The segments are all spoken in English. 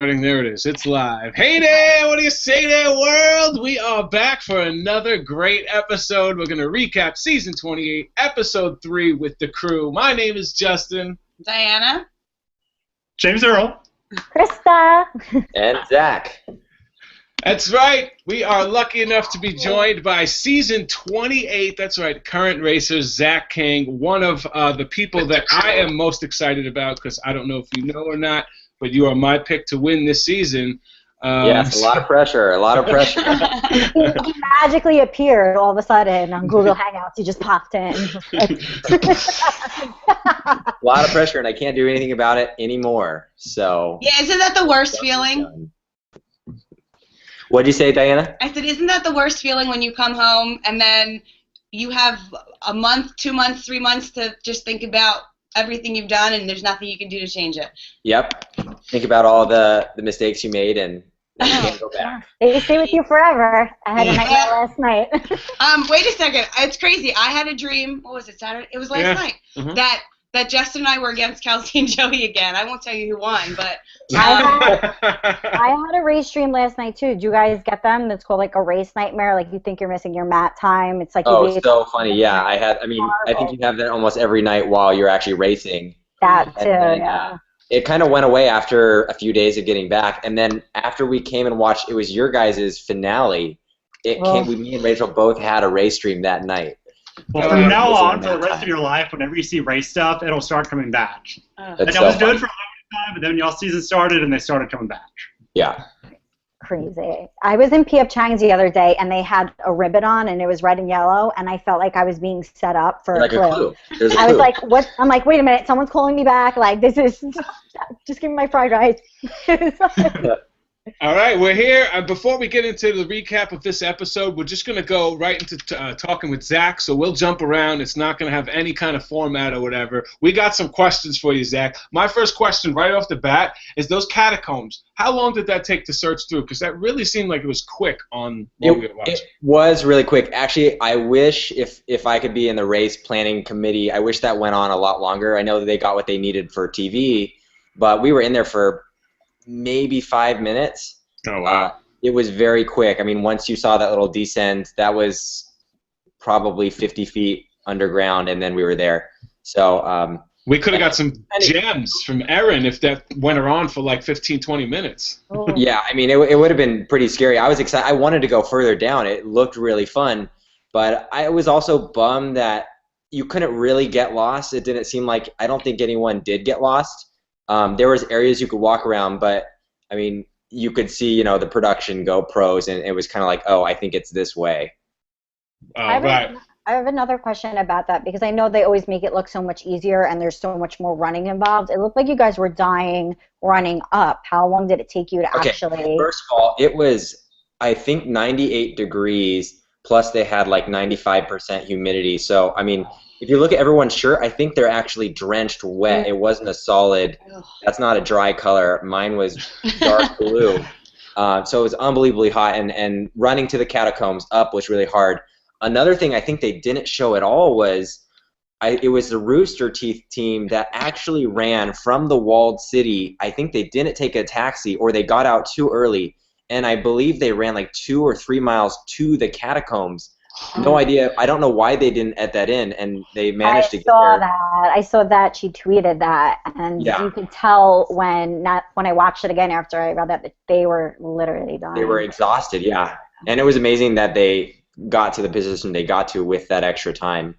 There it is. It's live. Hey there! What do you say there, world? We are back for another great episode. We're going to recap Season 28, Episode 3 with the crew. My name is Justin. Diana. James Earl. Krista. And Zach. That's right. We are lucky enough to be joined by Season 28. That's right. Current racer Zach King, one of the people that I am most excited about because I don't know if you know or not, but you are my pick to win this season. Yes, a lot of pressure, He magically appeared all of a sudden on Google Hangouts. He just popped in. A lot of pressure, and I can't do anything about it anymore. So. Yeah, isn't that the worst feeling? What'd you say, Diana? I said, isn't that the worst feeling when you come home and then you have a month, 2 months, 3 months to just think about everything you've done, and there's nothing you can do to change it. Yep. Think about all the mistakes you made, and you can't go back. They stay with you forever. I had a nightmare last night. Wait a second. It's crazy. I had a dream. What was it, Saturday? It was last night. Mm-hmm. That Justin and I were against Kelsey and Joey again. I won't tell you who won, but... I had a race stream last night, too. Did you guys get them? It's called, like, a race nightmare. Like, you think you're missing your mat time. It's like... Oh, so funny. Yeah, I think you have that almost every night while you're actually racing. That, too, yeah. It kind of went away after a few days of getting back, and then after we came and watched, it was your guys' finale. Me and Rachel both had a race stream that night. Well, from now on, for the rest of your life, whenever you see race stuff, it'll start coming back. And that was good for a long time, but then y'all season started and they started coming back. Yeah. Crazy. I was in P.F. Chang's the other day, and they had a ribbon on, and it was red and yellow, and I felt like I was being set up for a clue. I was like, "What?" I'm like, "Wait a minute, someone's calling me back. Like, this is just give me my fried rice." All right, we're here. Before we get into the recap of this episode, we're just going to go right into talking with Zach, so we'll jump around. It's not going to have any kind of format or whatever. We got some questions for you, Zach. My first question right off the bat is those catacombs. How long did that take to search through? Because that really seemed like it was quick on what we were watching. It was really quick. Actually, I wish if I could be in the race planning committee, I wish that went on a lot longer. I know that they got what they needed for TV, but we were in there for maybe 5 minutes. Oh, wow. It was very quick. I mean, once you saw that little descent, that was probably 50 feet underground, and then we were there. So we could have got some gems from Erin if that went on for like 15, 20 minutes. Oh. Yeah, I mean, it would have been pretty scary. I was excited. I wanted to go further down. It looked really fun, but I was also bummed that you couldn't really get lost. It didn't seem like, I don't think anyone did get lost. There was areas you could walk around, but I mean, you could see, the production GoPros, and it was kind of like, oh, I think it's this way. I have another question about that, because I know they always make it look so much easier, and there's so much more running involved. It looked like you guys were dying running up. How long did it take you to actually? First of all, it was, I think, 98 degrees, plus they had like 95% humidity. So, I mean, if you look at everyone's shirt, I think they're actually drenched wet. It wasn't a solid, that's not a dry color. Mine was dark blue. So it was unbelievably hot, and running to the catacombs up was really hard. Another thing I think they didn't show at all was it was the Rooster Teeth team that actually ran from the walled city. I think they didn't take a taxi, or they got out too early, and I believe they ran like 2 or 3 miles to the catacombs. No idea. I don't know why they didn't at that in, and they managed to get there. I saw that. She tweeted that, and you could tell when I watched it again after I read that they were literally dying. They were exhausted, yeah. And it was amazing that they got to the position they got to with that extra time.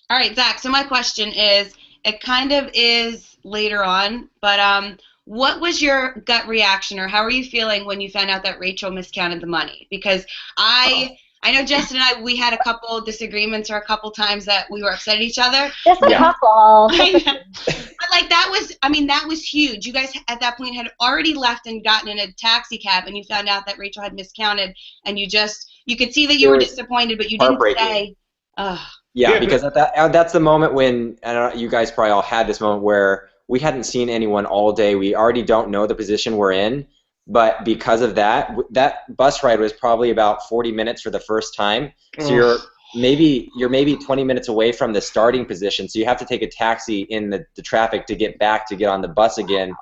All right, Zach, so my question is, it kind of is later on, but what was your gut reaction, or how are you feeling when you found out that Rachel miscounted the money? Because I know Justin and we had a couple disagreements, or a couple times that we were upset at each other. Just a couple. But like that was huge. You guys at that point had already left and gotten in a taxi cab, and you found out that Rachel had miscounted, and you could see that you were disappointed, but you didn't say. Yeah, because that's the moment when, I don't know, you guys probably all had this moment where we hadn't seen anyone all day. We already don't know the position we're in. But because of that bus ride was probably about 40 minutes for the first time. So you're maybe 20 minutes away from the starting position. So you have to take a taxi in the traffic to get back to get on the bus again.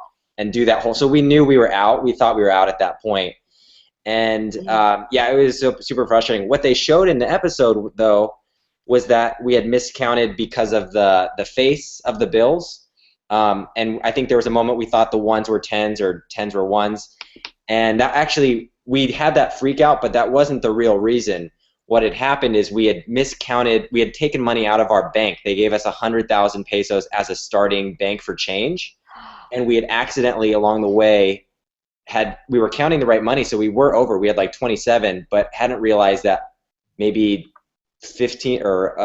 do that whole. So we knew we were out. We thought we were out at that point. And yeah, it was super frustrating. What they showed in the episode, though, was that we had miscounted because of the face of the bills. And I think there was a moment we thought the 1s were 10s or 10s were 1s. And that actually, we had that freak out, but that wasn't the real reason. What had happened is we had miscounted, we had taken money out of our bank. They gave us 100,000 pesos as a starting bank for change. And we had accidentally, along the way, we were counting the right money, so we were over. We had like 27, but hadn't realized that maybe 15 or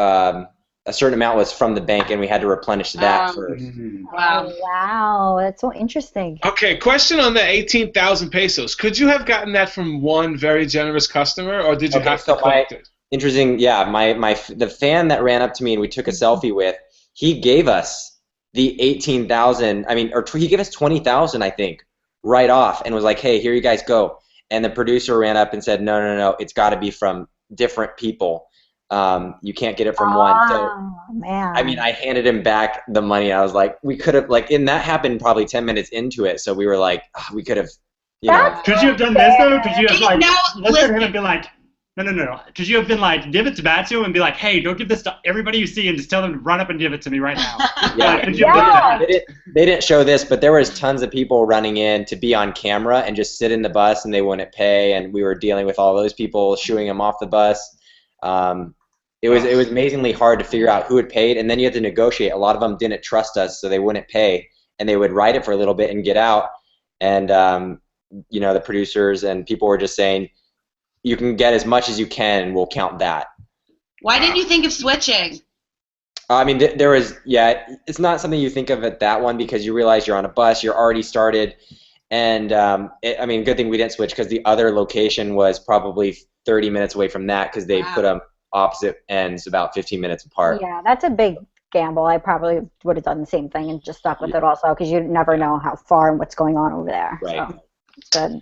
a certain amount was from the bank, and we had to replenish that first. Wow. Wow, that's so interesting. Okay, question on the 18,000 pesos. Could you have gotten that from one very generous customer, or did you have to collect it? Interesting, yeah. The fan that ran up to me and we took a selfie with, he gave us the 18,000. I mean, or he gave us 20,000, I think, right off, and was like, "Hey, here you guys go." And the producer ran up and said, "No, it's got to be from different people. You can't get it from one." So, man. I mean, I handed him back the money. I was like, we could have, like, and that happened probably 10 minutes into it. So we were like, we could have, you know. Could you have done this though? Could you have like looked listen. at him and been like, no. Could you have been like, give it to Matsu and be like, hey, don't give this to everybody you see and just tell them to run up and give it to me right now. Yeah, could you have done that? They didn't show this, but there was tons of people running in to be on camera and just sit in the bus, and they wouldn't pay, and we were dealing with all those people, shooing them off the bus. It was amazingly hard to figure out who had paid, and then you had to negotiate. A lot of them didn't trust us, so they wouldn't pay, and they would ride it for a little bit and get out. And you know, the producers and people were just saying, you can get as much as you can, and we'll count that. Why didn't you think of switching? I mean, there was, it's not something you think of at that one because you realize you're on a bus, you're already started, and I mean, good thing we didn't switch because the other location was probably 30 minutes away from that because they put them opposite ends about 15 minutes apart. Yeah, that's a big gamble. I probably would have done the same thing and just stuck with it also because you never know how far and what's going on over there. Right. So, it's good.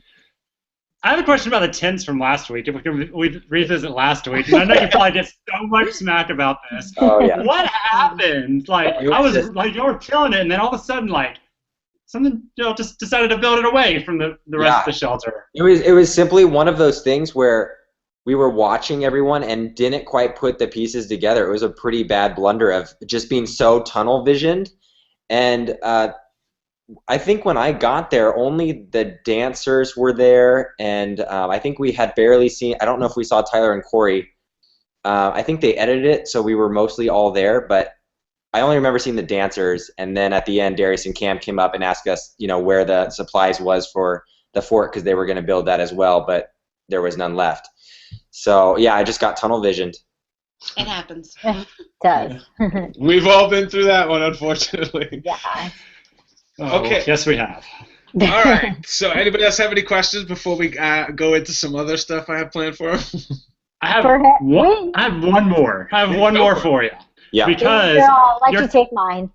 I have a question about the tents from last week. If we can revisit last week, and I know you probably get so much smack about this. Oh yeah. What happened? Like I was like, you were killing it, and then all of a sudden, like something, just decided to build it away from the rest of the shelter. It was simply one of those things where we were watching everyone and didn't quite put the pieces together. It was a pretty bad blunder of just being so tunnel visioned, and I think when I got there, only the dancers were there, and I think we had barely seen, I don't know if we saw Tyler and Corey. I think they edited it, so we were mostly all there, but I only remember seeing the dancers, and then at the end, Darius and Cam came up and asked us, you know, where the supplies was for the fort, because they were going to build that as well, but there was none left. So, yeah, I just got tunnel visioned. It happens. It does. We've all been through that one, unfortunately. Yeah. Oh, Okay. Yes, we have. All right. So, anybody else have any questions before we go into some other stuff I have planned for them? I have one more. I have one more for you. Yeah. Because I'll let you take mine.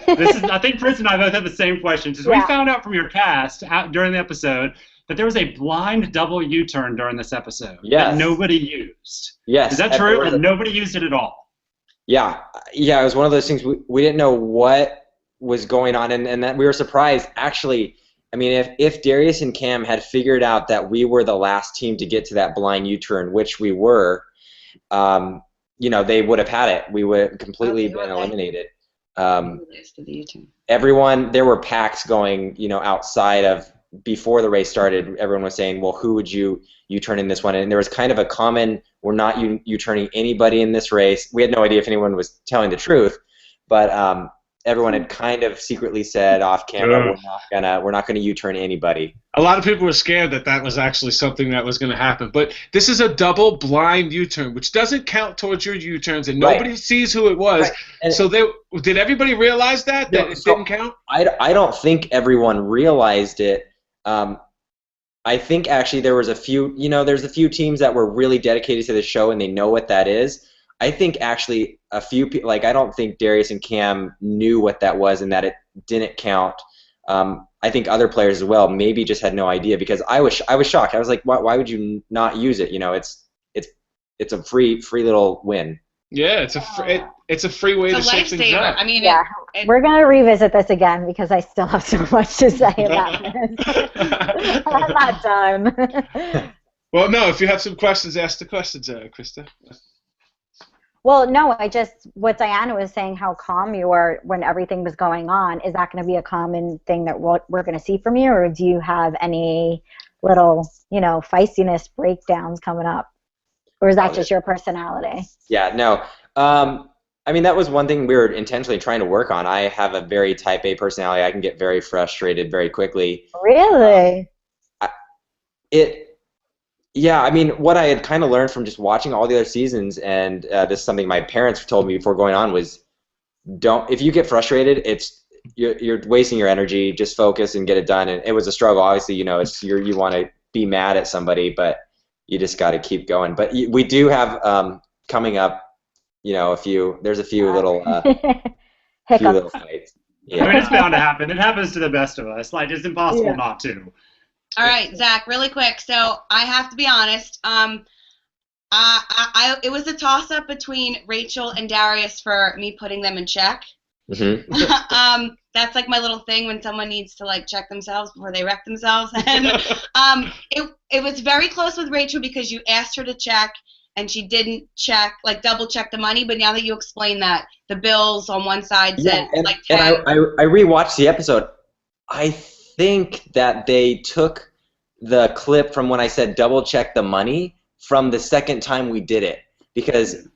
I think Prince and I both have the same question. We found out from your cast during the episode that there was a blind double U-turn during this episode that nobody used. Yes. Is that true? And nobody used it at all? Yeah. Yeah, it was one of those things we didn't know what was going on, and that we were surprised. Actually, I mean, if Darius and Cam had figured out that we were the last team to get to that blind U-turn, which we were, you know, they would have had it. We would have completely been eliminated. Everyone, there were packs going, you know, outside of, before the race started, everyone was saying, well, who would you U-turn in this one? And there was kind of a common, we're not U-turning anybody in this race. We had no idea if anyone was telling the truth, but everyone had kind of secretly said off camera, we're not gonna U-turn anybody. A lot of people were scared that was actually something that was going to happen. But this is a double blind U-turn, which doesn't count towards your U-turns, and nobody sees who it was. Right. So did everybody realize that it didn't count? I don't think everyone realized it. I think actually there was a few, you know, there's a few teams that were really dedicated to the show and they know what that is. I think actually a few people, like I don't think Darius and Cam knew what that was and that it didn't count. I think other players as well maybe just had no idea, because I was shocked. I was like, why would you not use it? You know, it's a free little win. Yeah, it's a free way to shake things up. I mean, yeah, we're gonna revisit this again because I still have so much to say about this. I'm not done. Well, no. If you have some questions, ask the questions, Krista. Well, no, what Diana was saying, how calm you were when everything was going on, is that going to be a common thing that we're going to see from you, or do you have any little, feistiness breakdowns coming up? Or is that just your personality? Yeah, no. I mean, that was one thing we were intentionally trying to work on. I have a very type A personality. I can get very frustrated very quickly. Really? Yeah, I mean, what I had kind of learned from just watching all the other seasons, and this is something my parents told me before going on, was if you get frustrated, you're wasting your energy. Just focus and get it done. And it was a struggle. Obviously, you want to be mad at somebody, but you just got to keep going. But we do have coming up, there's a few little fights. Yeah. I mean, it's bound to happen. It happens to the best of us. Like, it's impossible not to. All right, Zach, really quick. So I have to be honest. It was a toss-up between Rachel and Darius for me putting them in check. Mm-hmm. That's like my little thing when someone needs to check themselves before they wreck themselves. And it was very close with Rachel because you asked her to check and she didn't check, double check the money. But now that you explain that, the bills on one side said 10. And I rewatched the episode. I think that they took the clip from when I said double check the money from the second time we did it, because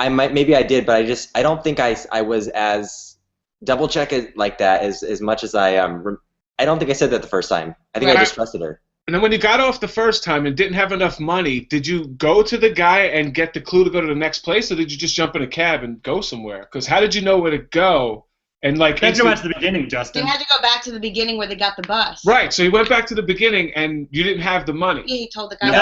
maybe I did, but I don't think I was as double check it like that as much as I don't think I said that the first time. I think I just trusted her. And then when you got off the first time and didn't have enough money, did you go to the guy and get the clue to go to the next place, or did you just jump in a cab and go somewhere? Because how did you know where to go? And you had to go back to the beginning, Justin. You had to go back to the beginning where they got the bus. Right, so you went back to the beginning and you didn't have the money. Yeah, he told the guy, we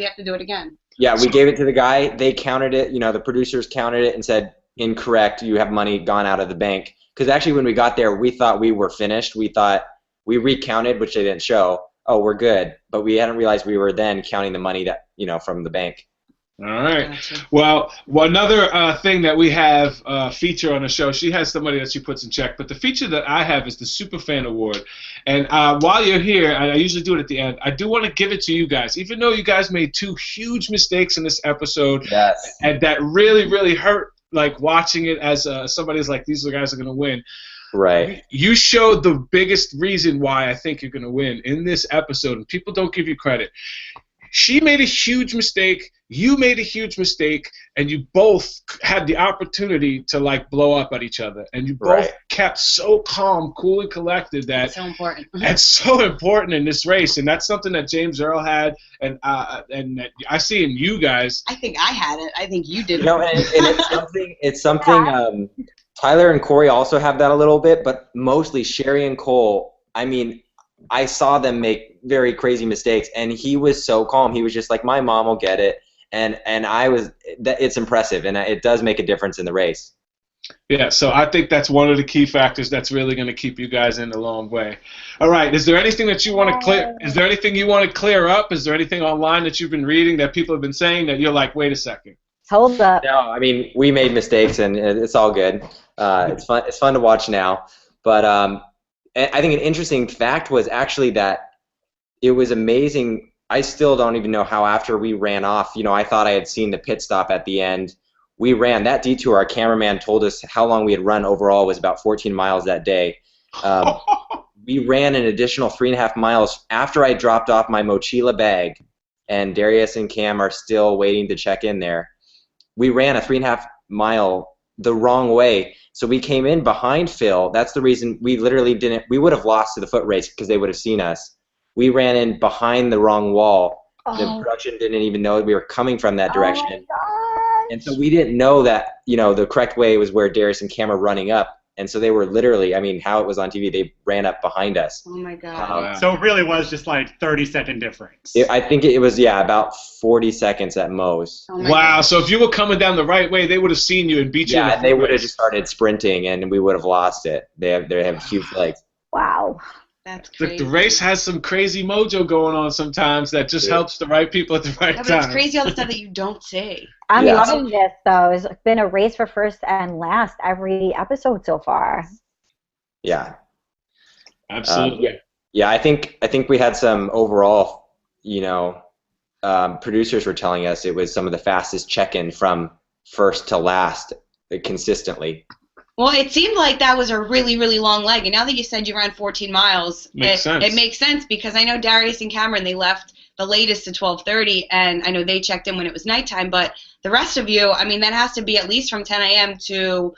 have to do it again. Yeah, we gave it to the guy. They counted it. The producers counted it and said, incorrect, you have money gone out of the bank. Because actually when we got there, we thought we were finished. We thought we recounted, which they didn't show. Oh, we're good. But we hadn't realized we were then counting the money that from the bank. All right. Gotcha. Well, another thing that we have feature on the show, she has somebody that she puts in check, but the feature that I have is the Superfan Award. And while you're here, I usually do it at the end, I do want to give it to you guys. Even though you guys made 2 huge mistakes in this episode, yes, and that really, really hurt, watching it as somebody's these guys are going to win. Right. You showed the biggest reason why I think you're going to win in this episode, and people don't give you credit. She made a huge mistake, you made a huge mistake, and you both had the opportunity to blow up at each other. And you both kept so calm, cool, and collected that it's so important. It's so important in this race, and that's something that James Earl had, and that I see in you guys. I think I had it. I think you did it. And it's something Tyler and Corey also have that a little bit, but mostly Sherry and Cole, I mean, I saw them make very crazy mistakes, and he was so calm. He was just like, my mom will get it, and it's impressive, and it does make a difference in the race. Yeah, so I think that's one of the key factors that's really going to keep you guys in a long way. All right, is there anything that you want to clear? Is there anything you want to clear up? Is there anything online that you've been reading that people have been saying that you're like, wait a second? Hold up. No, I mean, we made mistakes, and it's all good. It's fun. It's fun to watch now, but I think an interesting fact was actually that it was amazing. I still don't even know how after we ran off, I thought I had seen the pit stop at the end. We ran that detour. Our cameraman told us how long we had run overall was about 14 miles that day. We ran an additional 3.5 miles after I dropped off my mochila bag, and Darius and Cam are still waiting to check in there. We ran a 3.5 mile the wrong way. So we came in behind Phil. That's the reason we literally didn't. We would have lost to the foot race because they would have seen us. We ran in behind the wrong wall. The production didn't even know we were coming from that direction. And so we didn't know that, the correct way was where Darius and Cam are running up. And so they were literally, I mean, how it was on TV, they ran up behind us. Oh, my God. So it really was just 30-second difference. I think it was, about 40 seconds at most. Oh wow, so if you were coming down the right way, they would have seen you and beat you. Yeah, they would have just started sprinting, and we would have lost it. They have huge legs. Wow. That's crazy. The race has some crazy mojo going on sometimes that just helps the right people at the right time. But it's crazy all the stuff that you don't see. I'm loving this, though. It's been a race for first and last every episode so far. Yeah. Absolutely. Yeah, I think we had some overall, producers were telling us it was some of the fastest check-in from first to last consistently. Well, it seemed like that was a really, really long leg, and now that you said you ran 14 miles, it makes sense because I know Darius and Cameron, they left the latest at 12:30, and I know they checked in when it was nighttime, but the rest of you, I mean, that has to be at least from 10 a.m. to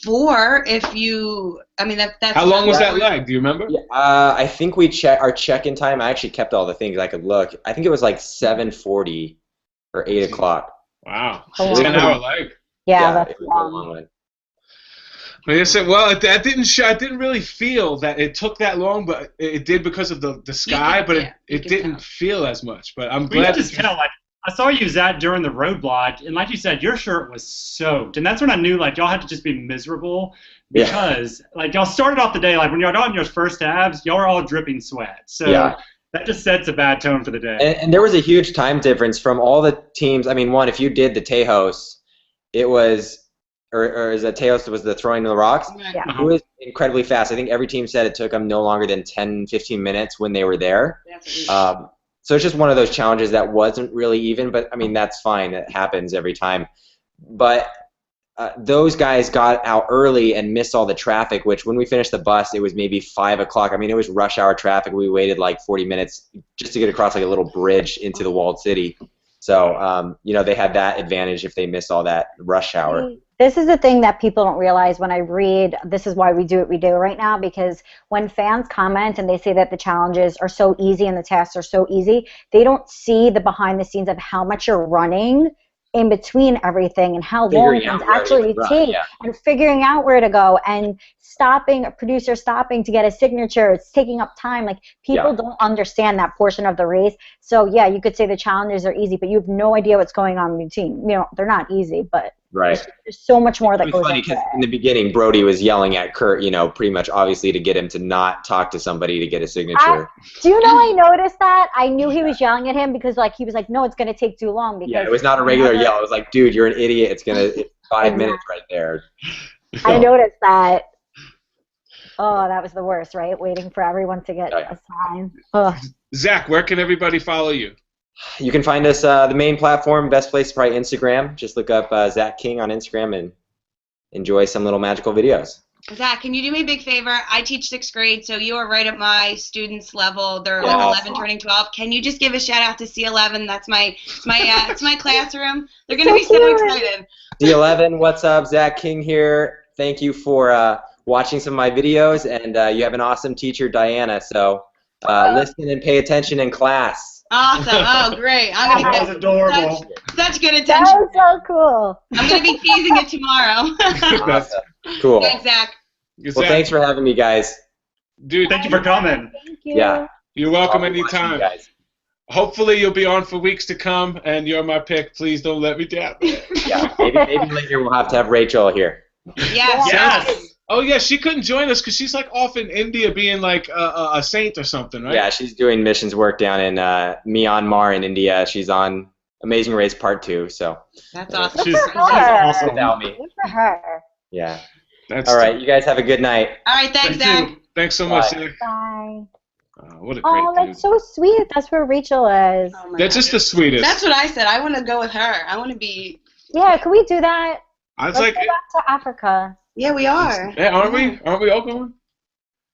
4 if you, I mean, that's... How long was that leg? Do you remember? Yeah, I think our check-in time, I actually kept all the things I could look. I think it was like 7:40 or 8 o'clock. Wow. 10-hour leg. Yeah, that's long. Leg. Like I said, well, I didn't really feel that it took that long, but it did because of the sky, but it didn't feel as much. But I'm glad. You just tell, like, I saw you, Zach, during the roadblock, and like you said, your shirt was soaked, and that's when I knew, like, y'all had to just be miserable because, like, y'all started off the day, like, when y'all got on your first abs, y'all were all dripping sweat. So that just sets a bad tone for the day. And there was a huge time difference from all the teams. I mean, if you did the Tejas, it was... Or is that Tejas was the throwing the rocks? Yeah. It was incredibly fast. I think every team said it took them no longer than 10, 15 minutes when they were there. So it's just one of those challenges that wasn't really even, but I mean, that's fine. It happens every time. But those guys got out early and missed all the traffic, which when we finished the bus, it was maybe 5 o'clock. I mean, it was rush hour traffic. We waited like 40 minutes just to get across like a little bridge into the walled city. So, they had that advantage if they missed all that rush hour. This is the thing that people don't realize when I read, this is why we do what we do right now, because when fans comment and they say that the challenges are so easy and the tasks are so easy, they don't see the behind the scenes of how much you're running in between everything and how long things actually take and figuring out where to go and a producer stopping to get a signature. It's taking up time. Like, people don't understand that portion of the race. So, yeah, you could say the challenges are easy, but you have no idea what's going on in between. They're not easy, but there's so much more that goes into it. In the beginning, Brody was yelling at Kurt, pretty much obviously to get him to not talk to somebody to get a signature. Do you know I noticed that? I knew he was yelling at him because, like, he was like, no, it's going to take too long. Because it was not a regular yell. It was like, dude, you're an idiot. It's 5 minutes right there. I noticed that. Oh, that was the worst, right? Waiting for everyone to get a sign. Zach, where can everybody follow you? You can find us, the main platform, best place is probably Instagram. Just look up Zach King on Instagram and enjoy some little magical videos. Zach, can you do me a big favor? I teach 6th grade, so you are right at my students' level. They're 11 turning 12. Can you just give a shout out to C11? That's it's my classroom. They're going to be so excited. C11, what's up? Zach King here. Thank you for watching some of my videos, and you have an awesome teacher, Diana. So listen and pay attention in class. Awesome. Oh, great. I'm gonna That was adorable. Such good attention. That was so cool. I'm going to be teasing it tomorrow. Awesome. Cool. Thanks, Zach. Well, thanks for having me, guys. Dude, thank you for coming. Thank you. Yeah. You're welcome anytime. Hopefully you'll be on for weeks to come, and you're my pick. Please don't let me down. Yeah, maybe later we'll have to have Rachel here. Yes. Oh, yeah, she couldn't join us because she's, like, off in India being, like, a saint or something, right? Yeah, she's doing missions work down in Myanmar in India. She's on Amazing Race Part 2, so. That's awesome. She's awesome without me. Good for her. Yeah. All right, you guys have a good night. All right, thanks, Zach. Thanks so much, Zach. Bye. What a great dude. That's so sweet. That's where Rachel is. Oh That's just the sweetest. That's what I said. I want to go with her. I want to be... Yeah, can we do that? Let's go back to Africa. Yeah, we are. Hey, aren't we? Aren't we all going?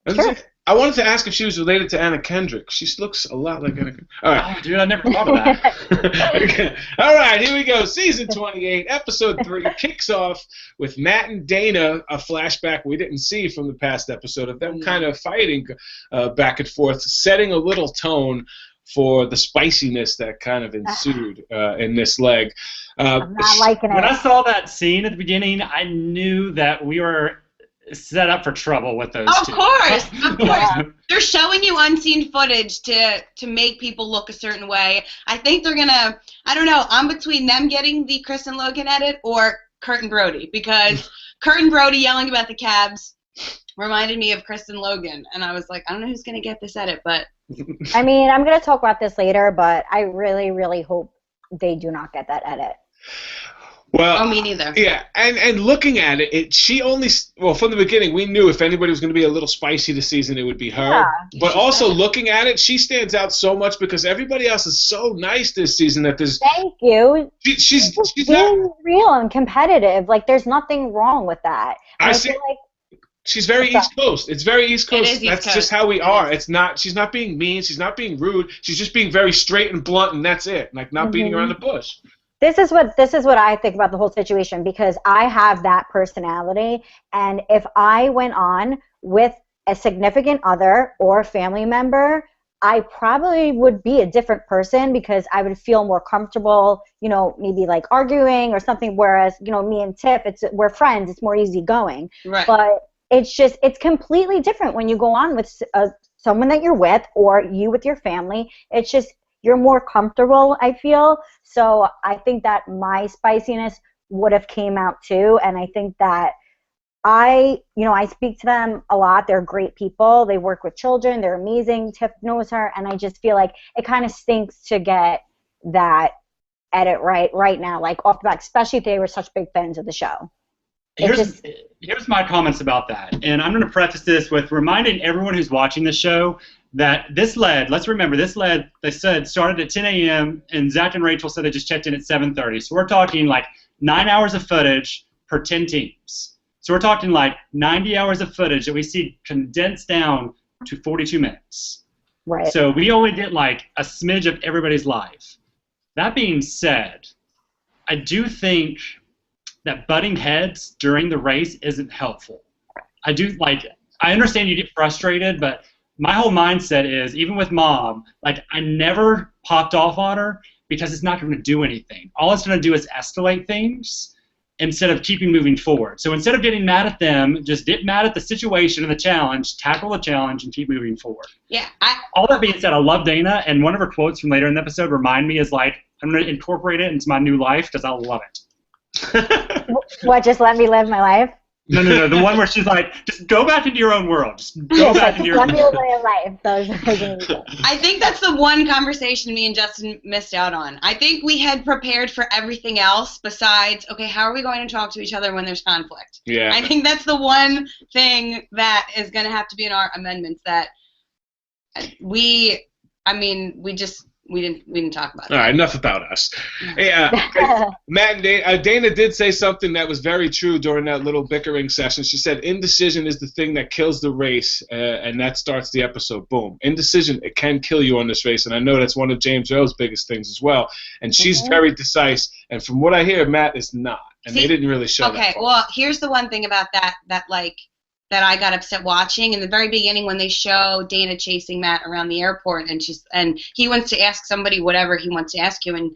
Sure. I wanted to ask if she was related to Anna Kendrick. She looks a lot like Anna Kendrick. All right. Oh, dude, I never thought of that. Okay. All right, here we go. Season 28, Episode 3 kicks off with Matt and Dana, a flashback we didn't see from the past episode of them kind of fighting back and forth, setting a little tone for the spiciness that kind of ensued in this leg. I'm not liking it. When I saw that scene at the beginning, I knew that we were set up for trouble with those two. Of course. They're showing you unseen footage to make people look a certain way. I think they're going to, I don't know, I'm between them getting the Chris and Logan edit or Kurt and Brody, because Kurt and Brody yelling about the cabs reminded me of Kristen Logan, and I was like, I don't know who's gonna get this edit, but I mean, I'm gonna talk about this later, but I really, really hope they do not get that edit. Well, me neither. Yeah, and looking at it, she only, from the beginning, we knew if anybody was going to be a little spicy this season, it would be her. Yeah. But also looking at it, she stands out so much because everybody else is so nice this season that there's. Thank you. She's being not real and competitive. Like, there's nothing wrong with that. I see. Feel like she's very East Coast. It's very East Coast. It is East That's Coast. just how we are. It's not. She's not being mean. She's not being rude. She's just being very straight and blunt, and that's it. Like not beating around the bush. This is what I think about the whole situation, because I have that personality, and if I went on with a significant other or family member, I probably would be a different person because I would feel more comfortable, maybe like arguing or something, whereas, me and Tiff, we're friends, it's more easygoing. Right. But it's completely different when you go on with someone that you're with or you with your family. It's just, you're more comfortable, I feel. So I think that my spiciness would have came out too, and I think that I speak to them a lot. They're great people. They work with children. They're amazing. Tiff knows her, and I just feel like it kind of stinks to get that edit right now, like off the bat, especially if they were such big fans of the show. Here's my comments about that, and I'm going to preface this with reminding everyone who's watching the show that let's remember, they said, started at 10 a.m., and Zach and Rachel said they just checked in at 7:30. So we're talking like 9 hours of footage per 10 teams. So we're talking like 90 hours of footage that we see condensed down to 42 minutes. Right. So we only get like a smidge of everybody's life. That being said, I do think that butting heads during the race isn't helpful. I understand you get frustrated, but my whole mindset is, even with Mom, like I never popped off on her because it's not going to do anything. All it's going to do is escalate things instead of keeping moving forward. So instead of getting mad at them, just get mad at the situation and the challenge, tackle the challenge, and keep moving forward. Yeah. All that being said, I love Dana, and one of her quotes from later in the episode remind me is like, I'm going to incorporate it into my new life because I love it. What, just let me live my life? No. The one where she's like, just go back into your own world. Just go back into your own world. Let me live my life. I think that's the one conversation me and Justin missed out on. I think we had prepared for everything else besides, okay, how are we going to talk to each other when there's conflict? Yeah. I think that's the one thing that is going to have to be in our amendments, that we didn't talk about it. All right, enough about us. Yeah, Matt and Dana did say something that was very true during that little bickering session. She said indecision is the thing that kills the race, and that starts the episode. Boom. Indecision, it can kill you on this race, and I know that's one of James Earl's biggest things as well. And she's very decisive, and from what I hear, Matt is not. And they didn't really show that. Okay, well, here's the one thing about that I got upset watching in the very beginning when they show Dana chasing Matt around the airport, and he wants to ask somebody whatever he wants to ask you, and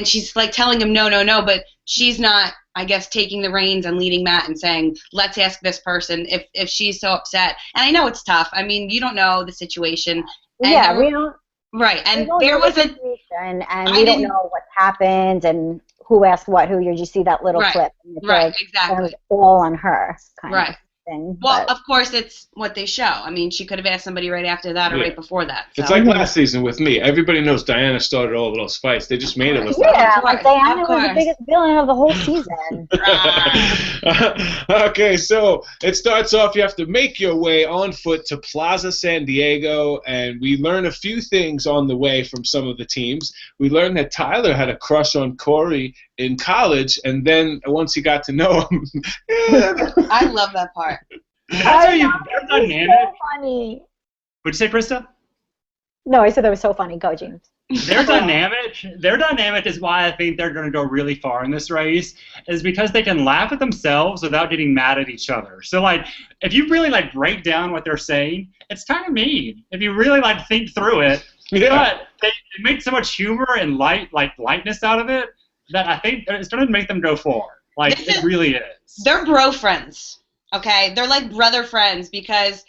she's like telling him no, but she's not, I guess, taking the reins and leading Matt and saying, let's ask this person if she's so upset. And I know it's tough. I mean, you don't know the situation. We don't. Right, and there was a situation, and we don't know what happened and who asked what who. You just see that little clip. And it's right, like, exactly. All on her. Kind right. Of. Thing, well, of course, it's what they show. I mean, she could have asked somebody right after that or right before that. So. It's like last season with me. Everybody knows Diana started all of those fights. They just made it look like Diana was the biggest villain of the whole season. Okay, so it starts off, you have to make your way on foot to Plaza San Diego, and we learn a few things on the way from some of the teams. We learned that Tyler had a crush on Corey in college, and then once he got to know him... I love that part. They're dynamic. So funny. What'd you say, Krista? No, I said that was so funny. Go, James. Their dynamic is why I think they're going to go really far in this race, is because they can laugh at themselves without getting mad at each other. So, like, if you really, like, break down what they're saying, it's kind of mean. If you really, like, think through it. Yeah. But they make so much humor and lightness out of it that I think it's going to make them go far. Like, it really is. They're bro friends, okay? They're like brother friends, because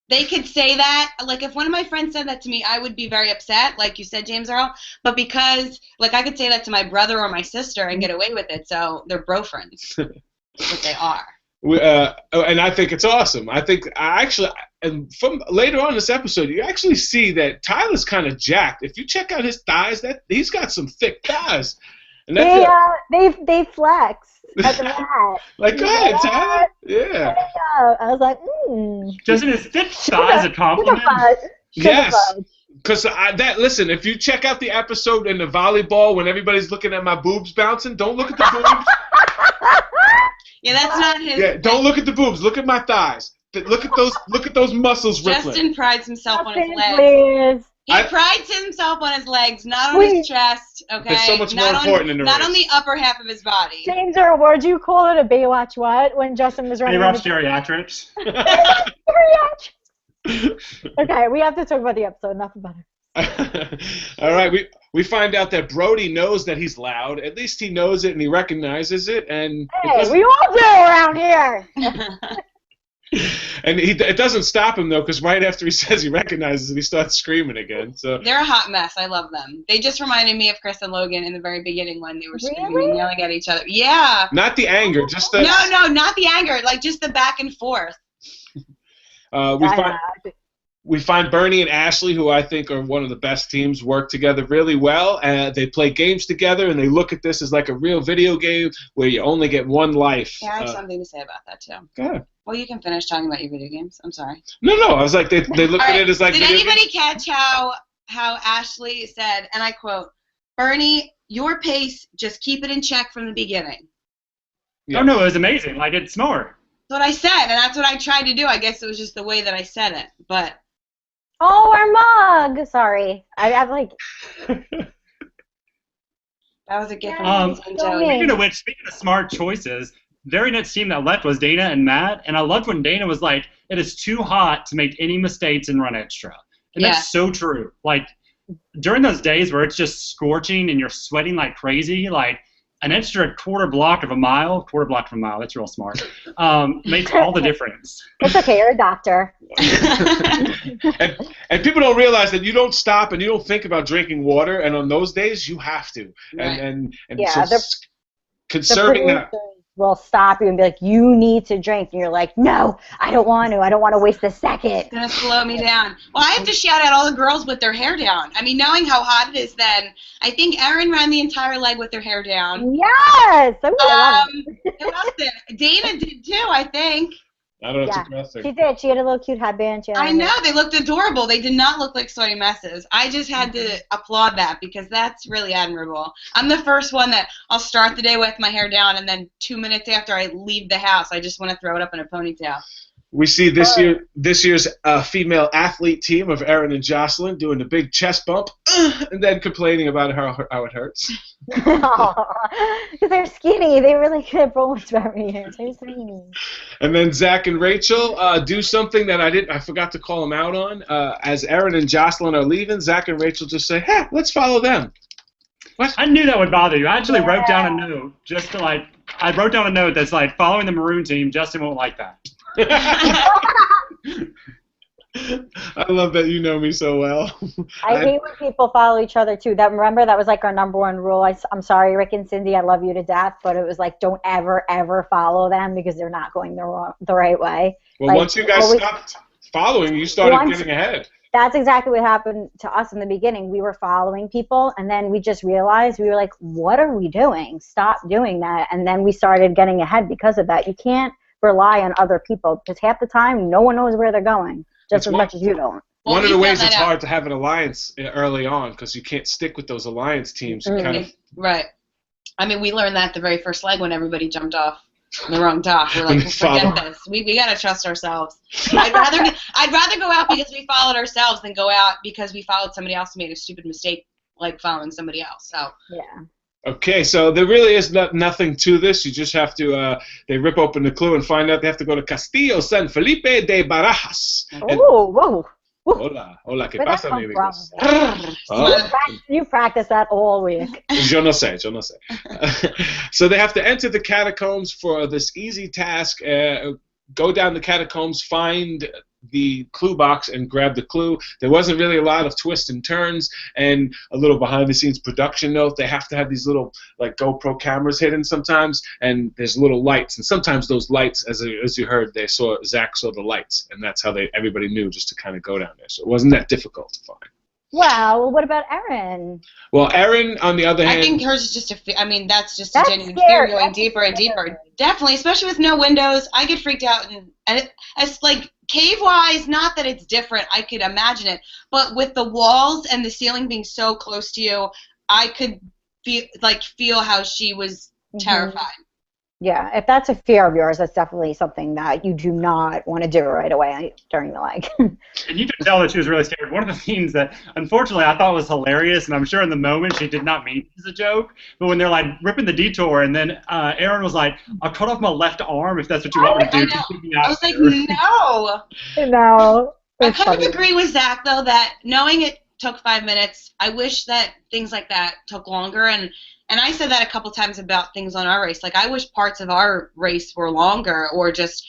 they could say that. Like, if one of my friends said that to me, I would be very upset, like you said, James Earl. But because, like, I could say that to my brother or my sister and get away with it, so they're bro friends. That's what they are. And I think it's awesome. And from later on in this episode, you actually see that Tyler's kind of jacked. If you check out his thighs, that he's got some thick thighs. And they flex at the mat. Like, go ahead, Tyler. Yeah. I was like, Doesn't his thick thighs a compliment? Yes. Because listen, if you check out the episode in the volleyball when everybody's looking at my boobs bouncing, don't look at the boobs. Yeah, that's not his. Yeah, don't look at the boobs. Look at my thighs. Look at those muscles rippling. Justin prides himself on his legs. Please. He prides himself on his legs, not on his chest. Okay. It's so much more important in the Not race. on the upper half of his body. James, or would you call it a Baywatch what when Justin was running? Baywatch geriatrics. Okay, we have to talk about the episode. Enough about it. All right, we find out that Brody knows that he's loud. At least he knows it and he recognizes it. And hey, we all do around here. And it doesn't stop him though, because right after he says he recognizes it, he starts screaming again. So they're a hot mess. I love them. They just reminded me of Chris and Logan in the very beginning when they were screaming and yelling at each other. Yeah. Not the anger, just the. No, not the anger. Like just the back and forth. We find Bernie and Ashley, who I think are one of the best teams, work together really well. They play games together, and they look at this as like a real video game where you only get one life. Yeah, I have something to say about that, too. Go ahead. Well, you can finish talking about your video games. I'm sorry. No, I was like, they look at it as like. Did anybody catch how Ashley said, and I quote, Bernie, your pace, just keep it in check from the beginning. Yeah. Oh, no, it was amazing. Like, it's smart. That's what I said, and that's what I tried to do. I guess it was just the way that I said it, but... Oh, our mug! Sorry. I have, like... That was a gift from Joey. Speaking of smart choices, very next team that left was Dana and Matt, and I loved when Dana was like, it is too hot to make any mistakes and run extra. And that's so true. Like, during those days where it's just scorching and you're sweating like crazy, like, an extra quarter block of a mile, that's real smart, makes all the difference. It's okay, you're a doctor. and people don't realize that you don't stop and you don't think about drinking water, and on those days you have to. Right. And yeah, so conserving that. Will stop you and be like, you need to drink. And you're like, no, I don't want to. I don't want to waste a second. It's going to slow me down. Well, I have to shout out all the girls with their hair down. I mean, knowing how hot it is then, I think Erin ran the entire leg with her hair down. Yes! Who else did? Dana did too, I think. I don't know, it's aggressive. She did. She had a little cute headband. I know. They looked adorable. They did not look like sweaty messes. I just had to applaud that because that's really admirable. I'm the first one that I'll start the day with my hair down, and then 2 minutes after I leave the house, I just want to throw it up in a ponytail. We see this year's female athlete team of Erin and Jocelyn doing the big chest bump and then complaining about how it hurts. Because they're skinny. They really could have rolled barriers. They're skinny. And then Zach and Rachel do something that I forgot to call them out on. As Erin and Jocelyn are leaving, Zach and Rachel just say, hey, let's follow them. What? I knew that would bother you. I actually wrote down a note just to like. I wrote down a note that's like, following the Maroon team, Justin won't like that. I love that you know me so well. I hate when people follow each other too. Remember that was like our number one rule. I'm sorry, Rick and Cindy, I love you to death, but it was like don't ever follow them because they're not going the right way. Well, like, once you guys stopped following, you started getting ahead. That's exactly what happened to us in the beginning. We were following people, and then we just realized, we were like, what are we doing? Stop doing that. And then we started getting ahead because of that. You can't rely on other people because half the time no one knows where they're going just as much as you don't. One of the ways it's hard to have an alliance early on because you can't stick with those alliance teams. Right. I mean, we learned that the very first leg when everybody jumped off the wrong dock. We're like, forget this. We got to trust ourselves. I'd rather go out because we followed ourselves than go out because we followed somebody else who made a stupid mistake like following somebody else. So yeah. Okay, so there really is nothing to this. You just have to, they rip open the clue and find out they have to go to Castillo San Felipe de Barajas. Oh, whoa. Hola, ¿qué pasa, mi amigos? You practice that all week. Yo no sé. So they have to enter the catacombs for this easy task, go down the catacombs, find the clue box and grab the clue. There wasn't really a lot of twists and turns, and a little behind-the-scenes production note. They have to have these little like GoPro cameras hidden sometimes, and there's little lights, and sometimes those lights, as you heard, Zach saw the lights, and that's how everybody knew just to kind of go down there. So it wasn't that difficult to find. Wow. What about Erin? Well, Erin, on the other hand, I think hers is just that's just a genuine fear going deeper and deeper. Definitely, especially with no windows. I get freaked out, and it's like cave-wise, not that it's different. I could imagine it, but with the walls and the ceiling being so close to you, I could feel how she was terrified. Yeah, if that's a fear of yours, that's definitely something that you do not want to do right away during the leg. And you could tell that she was really scared. One of the scenes that, unfortunately, I thought was hilarious, and I'm sure in the moment she did not mean it as a joke, but when they're like ripping the detour, and then Erin was like, "I'll cut off my left arm if that's what you want me to do." I was like, no. No. I kind of agree with Zach, though, that knowing it took 5 minutes, I wish that things like that took longer, and I said that a couple times about things on our race. Like, I wish parts of our race were longer or just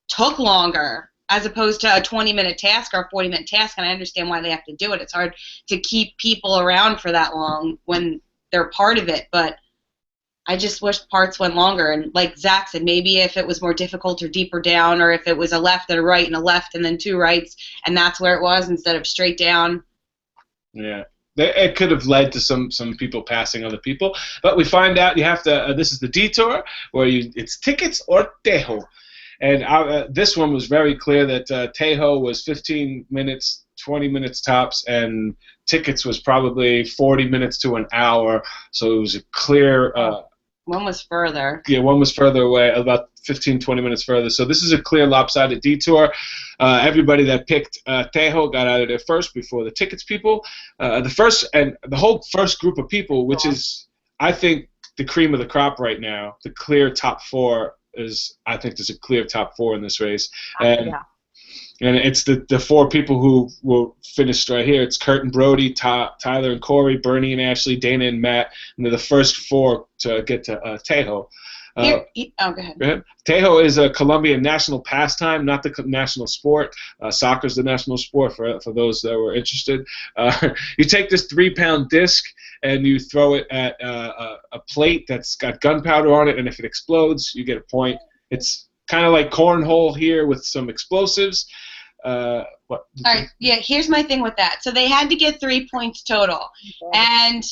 took longer as opposed to a 20-minute task or a 40-minute task, and I understand why they have to do it. It's hard to keep people around for that long when they're part of it, but I just wish parts went longer. And like Zach said, maybe if it was more difficult or deeper down, or if it was a left and a right and a left and then two rights, and that's where it was instead of straight down. Yeah. It could have led to some people passing other people, but we find out you have to. This is the Detour, where it's tickets or Tejo, and this one was very clear that Tejo was 15 minutes, 20 minutes tops, and tickets was probably 40 minutes to an hour. So it was a clear. One was further. Yeah, one was further away, about 15, 20 minutes further. So this is a clear lopsided Detour. Everybody that picked Tejo got out of there first before the tickets people. The whole first group of people, which is, I think, the cream of the crop right now. The clear top four I think there's a clear top four in this race. And it's the four people who will finish right here. It's Kurt and Brody, Tyler and Corey, Bernie and Ashley, Dana and Matt, and they're the first four to get to Tejo. Go ahead. Tejo is a Colombian national pastime, not the national sport. Soccer is the national sport for those that were interested. You take this 3-pound disc and you throw it at a plate that's got gunpowder on it, and if it explodes, you get a point. It's kind of like cornhole here with some explosives. All right, yeah, here's my thing with that. So they had to get 3 points total. And,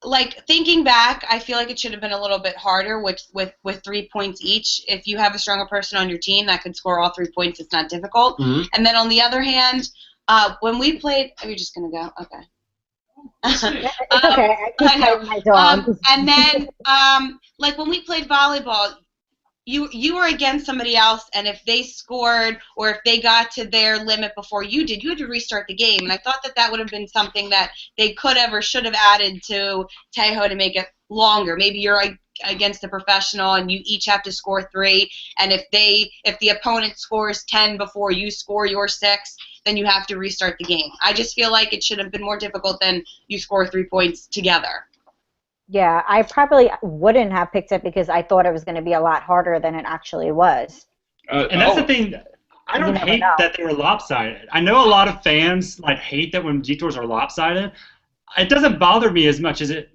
like, thinking back, I feel like it should have been a little bit harder with 3 points each. If you have a stronger person on your team that could score all 3 points, it's not difficult. Mm-hmm. And then on the other hand, when we played – are you just going to go? Okay. It's okay. I know. My dog. And then, like, when we played volleyball – You were against somebody else, and if they scored or if they got to their limit before you did, you had to restart the game. And I thought that would have been something that they could have or should have added to Tejo to make it longer. Maybe you're against a professional and you each have to score 3, and if the opponent scores 10 before you score your 6, then you have to restart the game. I just feel like it should have been more difficult than you score 3 points together. Yeah, I probably wouldn't have picked it because I thought it was going to be a lot harder than it actually was. And that's the thing. I don't hate that they were lopsided. I know a lot of fans hate that when detours are lopsided. It doesn't bother me as much as it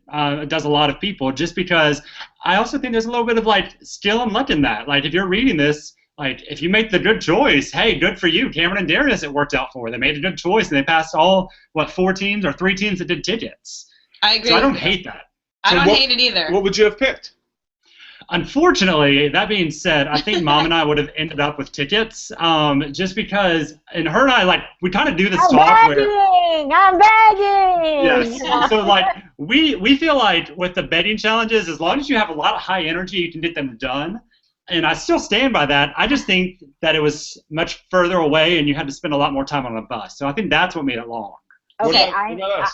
does a lot of people, just because I also think there's a little bit of skill and luck in that. If you're reading this, if you make the good choice, hey, good for you. Cameron and Darius, it worked out for. They made a good choice, and they passed all 4 teams or 3 teams that did tickets. I agree. So I don't hate that. I don't hate it either. What would you have picked? Unfortunately, that being said, I think Mom and I would have ended up with tickets, just because, and her and I, we kind of do this talk where... I'm begging! Yes. So, we feel like with the betting challenges, as long as you have a lot of high energy, you can get them done. And I still stand by that. I just think that it was much further away, and you had to spend a lot more time on a bus. So I think that's what made it long. Okay, what about us?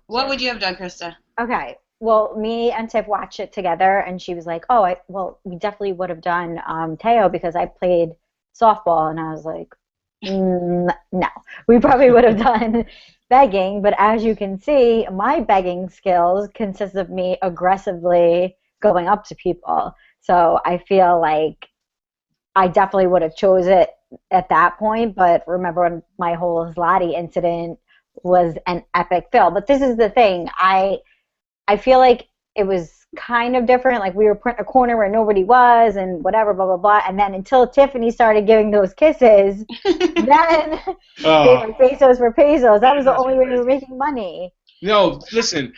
What would you have done, Krista? Okay. Well, me and Tiff watched it together, and she was like, we definitely would have done Tejo because I played softball, and I was like, no. We probably would have done begging, but as you can see, my begging skills consist of me aggressively going up to people. So I feel like I definitely would have chose it at that point, but remember when my whole Zlati incident was an epic fail. But this is the thing. I feel like it was kind of different. Like we were put in a corner where nobody was and whatever, blah, blah, blah. And then until Tiffany started giving those kisses, then they were pesos for pesos. That was the only way we were making money. No, listen,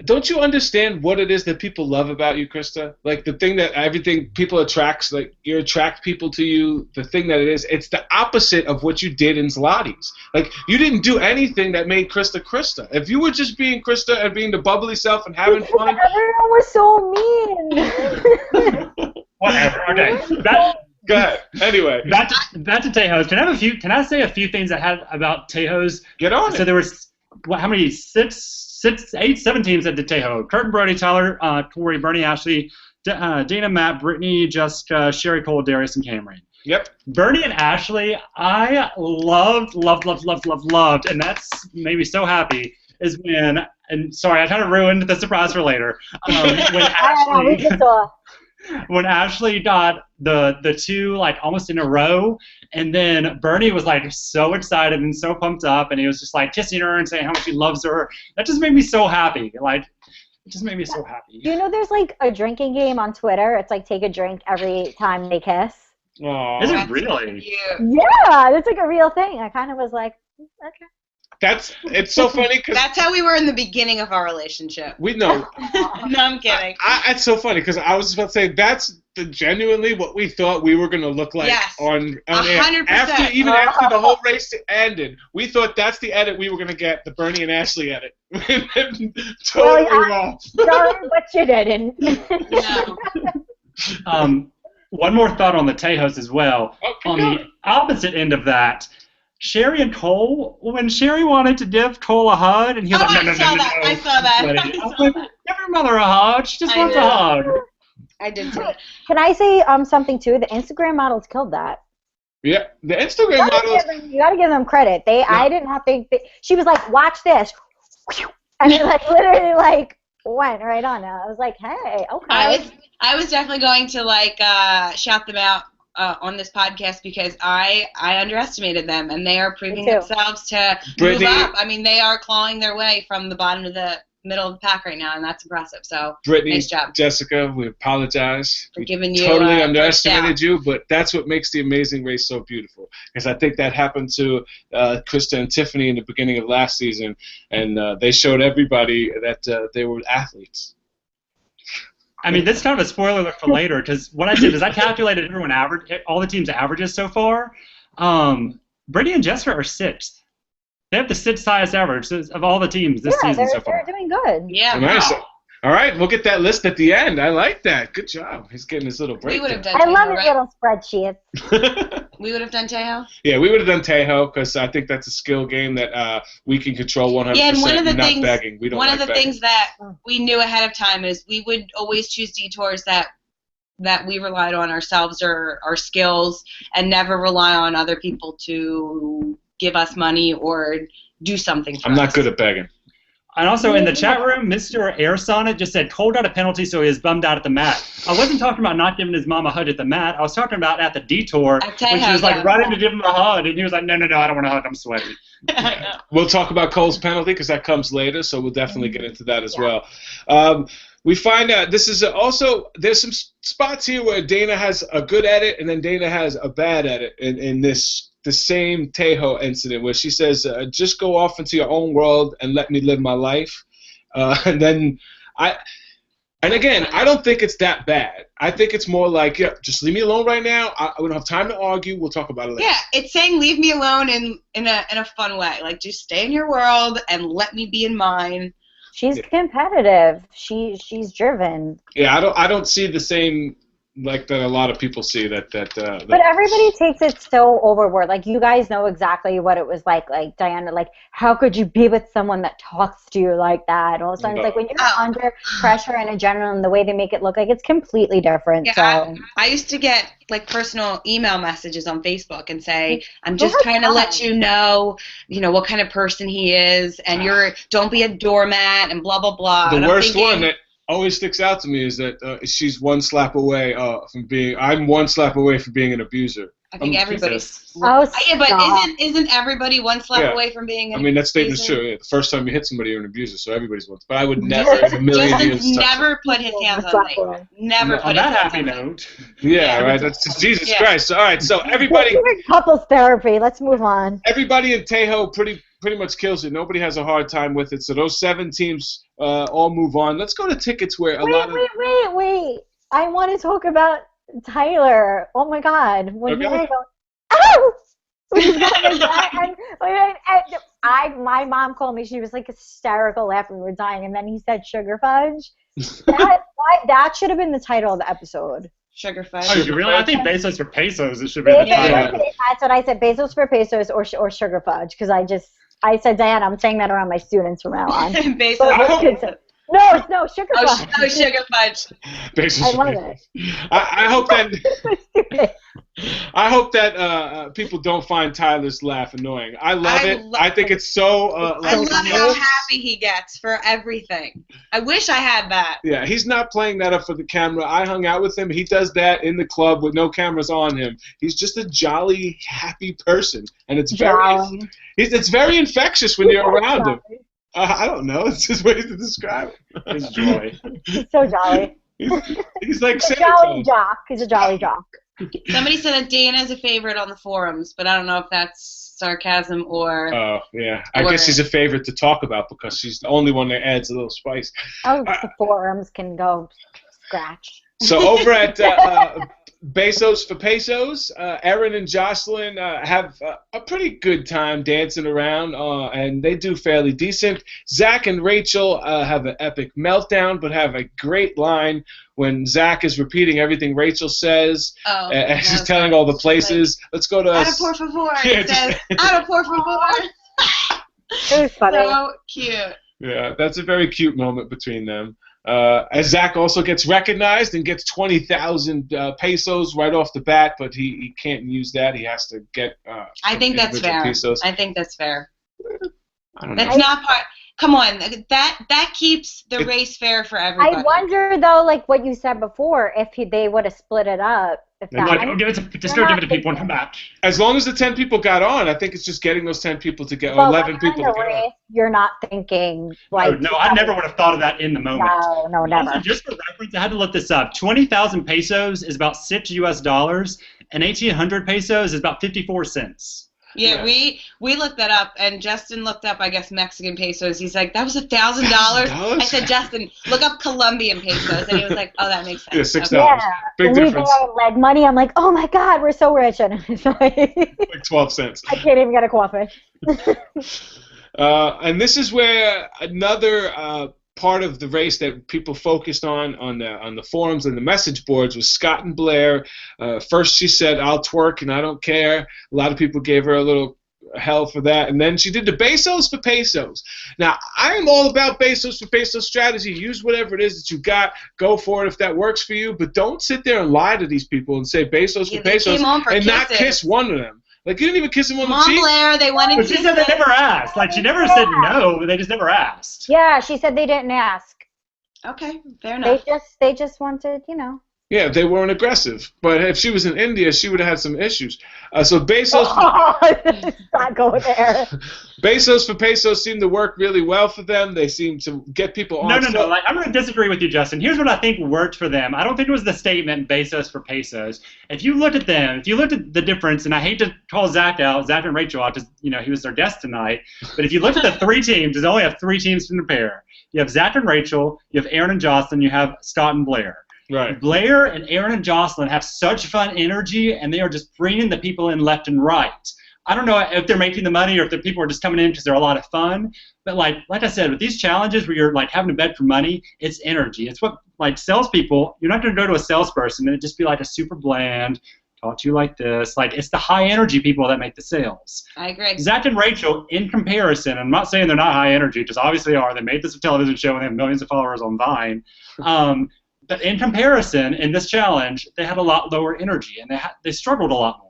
don't you understand what it is that people love about you, Krista? Like the thing that everything people attracts, like you attract people to you, the thing that it is, it's the opposite of what you did in Zlati's. Like you didn't do anything that made Krista Krista. If you were just being Krista and being the bubbly self and having fun. Everyone was so mean. Whatever. Okay. Go ahead. Anyway. Back to Tejo's. Can I say a few things I had about Tejo's? Get on it. So there was how many? 7 teams at the Tejo. Kurt and Brody, Tyler, Tori, Bernie, Ashley, Dana, Matt, Brittany, Jessica, Sherry, Cole, Darius, and Cameron. Yep. Bernie and Ashley, I loved, and that's made me so happy, is when, and sorry, I kind of ruined the surprise for later, when Ashley got the two, like, almost in a row, and then Bernie was, like, so excited and so pumped up, and he was just, like, kissing her and saying how much he loves her. That just made me so happy. Like, it just made me so happy. You know there's, like, a drinking game on Twitter? It's, like, take a drink every time they kiss. Aww. Is it really? Yeah, that's, like, a real thing. I kind of was like, okay. It's so funny because that's how we were in the beginning of our relationship. We know. No, I'm kidding. It's so funny because I was about to say that's genuinely what we thought we were going to look like on air. 100%. After the whole race ended, we thought that's the edit we were going to get, the Bernie and Ashley edit. Totally wrong. Sorry, but you didn't. One more thought on the Tejos as well. On the opposite end of that, Sherry and Cole, when Sherry wanted to give Cole a hug, and he was like, no. I saw that. I was like, give your mother a hug. She just wants a hug. I did too. Can I say something too? The Instagram models killed that. Yeah, the Instagram models. You gotta give them credit. I didn't have to. She was like, watch this, and it like literally like went right on. I was like, hey, okay. I was definitely going to like shout them out on this podcast because I underestimated them, and they are proving themselves to move up. I mean, they are clawing their way from the bottom to the middle of the pack right now, and that's impressive. So, Brittany, nice job. Jessica, we apologize. For giving you totally underestimated you, but that's what makes the Amazing Race so beautiful. Because I think that happened to Krista and Tiffany in the beginning of last season, and they showed everybody that they were athletes. I mean, this is kind of a spoiler alert for later, because what I did is I calculated all the teams' averages so far. Brittany and Jessica are 6th. They have the 6th highest average of all the teams this season so far. They're doing good. Yeah. Nice. All right, we'll get that list at the end. I like that. Good job. He's getting his little break. We would have done I love his little spreadsheets. We would have done Tejo? Yeah, we would have done Tejo because I think that's a skill game that we can control 100%. Yeah, and one of the things, begging. We don't one like of the begging. things that we knew ahead of time is we would always choose detours that we relied on ourselves or our skills and never rely on other people to give us money or do something for us. I'm not good at begging. And also in the chat room, Mr. Air Sonnet just said Cole got a penalty, so he was bummed out at the mat. I wasn't talking about not giving his mom a hug at the mat. I was talking about at the detour when she was like running to give him a hug, and he was like, no, I don't want a hug. I'm sweaty. We'll talk about Cole's penalty because that comes later, so we'll definitely get into that as well. We find out this is also there's some spots here where Dana has a good edit and then Dana has a bad edit in the same Tejo incident where she says, just go off into your own world and let me live my life. And then and again, I don't think it's that bad. I think it's more like, just leave me alone right now. We don't have time to argue. We'll talk about it later. Yeah, it's saying leave me alone in a fun way. Like, just stay in your world and let me be in mine. She's competitive. She's driven. Yeah, I don't see the same like that a lot of people see that but everybody takes it so overboard. Like, you guys know exactly what it was like Diana, like, how could you be with someone that talks to you like that? All of a sudden, it's like when you're under pressure and in general, and the way they make it look like it's completely different. Yeah, so I used to get like personal email messages on Facebook and say, I'm just trying to let you know what kind of person he is, and don't be a doormat and blah blah blah. The worst one that always sticks out to me is that she's one slap away from being. I'm one slap away from being an abuser. I think everybody's. Oh, yeah, but stop. isn't everybody one slap away from being an I mean, that statement's abuser? true. Yeah, the first time you hit somebody, you're an abuser, so everybody's one. But I would never in a million years Justin's touch never put his hands on Nate. Never put On his that hands happy on note. Yeah, right. That's just Jesus Christ. All right, so everybody, Couples therapy. Let's move on. everybody in Tejo pretty much kills it. Nobody has a hard time with it. So those 7 teams all move on. Let's go to tickets where a lot of. Wait. I want to talk about Tyler. Oh my God. When he Okay. goes, oh! My mom called me. She was like hysterical, laughing. We were dying. And then he said sugar fudge. That should have been the title of the episode. Sugar fudge. Oh, you really? I think pesos for pesos. It should be the title. That's what I said. Pesos for pesos or sugar fudge. Because I said, Diana, I'm saying that around my students from now on. No, sugar fudge. Oh, sugar fudge. I love it. I hope that people don't find Tyler's laugh annoying. I love it. I think it's so. I love how happy he gets for everything. I wish I had that. Yeah, he's not playing that up for the camera. I hung out with him. He does that in the club with no cameras on him. He's just a jolly, happy person, and it's very infectious when you're around him. I don't know. It's just ways to describe it. His joy. He's so jolly. He's like a jolly jock. He's a jolly jock. Somebody said that Dana is a favorite on the forums, but I don't know if that's sarcasm or. Oh, yeah. I guess she's a favorite to talk about because she's the only one that adds a little spice. Oh, the forums can go scratch. So over at Bezos for Pesos, Erin and Jocelyn have a pretty good time dancing around, and they do fairly decent. Zach and Rachel have an epic meltdown, but have a great line when Zach is repeating everything Rachel says, and she's telling all the places. Let's go to Ada por favor. It says, Ada por favor. It was funny. So cute. Yeah, that's a very cute moment between them. As Zach also gets recognized and gets 20,000 pesos right off the bat, but he can't use that. He has to get. I think that's fair. Pesos. I think that's fair. I don't know. That's not part. Come on, that keeps the race fair for everybody. I wonder though, like what you said before, if they would have split it up. Just go give it to people and come back. As long as the 10 people got on, I think it's just getting those 10 people to get, or 11 people to get on. You're not thinking like. No, I never would have thought of that in the moment. No, never. Also, just for reference, I had to look this up. 20,000 pesos is about $6 US, and 1,800 pesos is about 54 cents. Yeah, we looked that up, and Justin looked up, I guess, Mexican pesos. He's like, that was $1,000. I said, Justin, look up Colombian pesos, and he was like, oh, that makes sense. Yeah, $6. Big difference. Like money, I'm like, oh my God, we're so rich, and it's like 12 cents. I can't even get a coffee. And this is where another part of the race that people focused on the forums and the message boards was Scott and Blair. First she said, I'll twerk and I don't care. A lot of people gave her a little hell for that. And then she did the Bezos for Pesos. Now, I am all about Bezos for Pesos strategy. Use whatever it is that you got. Go for it if that works for you. But don't sit there and lie to these people and say Bezos for Pesos and not kiss one of them. Like, you didn't even kiss him on the cheek. Blair, they wanted But she said they never asked. Like, she never said no. They just never asked. Yeah, she said they didn't ask. Okay, fair enough. They just wanted, you know. Yeah, they weren't aggressive. But if she was in India, she would have had some issues. So Bezos... Not going there. Bezos for Pesos seemed to work really well for them. They seemed to get people on. No. Like, I'm going to disagree with you, Justin. Here's what I think worked for them. I don't think it was the statement Bezos for Pesos. If you look at them, if you looked at the difference, and I hate to call Zach and Rachel out because he was their guest tonight, but if you look at the 3 teams, they only have 3 teams to compare. You have Zach and Rachel, you have Aaron and Jocelyn, you have Scott and Blair. Right. Blair and Aaron and Jocelyn have such fun energy, and they are just bringing the people in left and right. I don't know if they're making the money or if the people are just coming in because they're a lot of fun. But like I said, with these challenges where you're like having to beg for money, it's energy. It's what like salespeople. You're not going to go to a salesperson and it just be like a super bland, talk to you like this. Like it's the high energy people that make the sales. I agree. Zach and Rachel, in comparison, I'm not saying they're not high energy, just obviously are. They made this a television show and they have millions of followers on Vine. But in comparison, in this challenge, they had a lot lower energy and they struggled a lot more.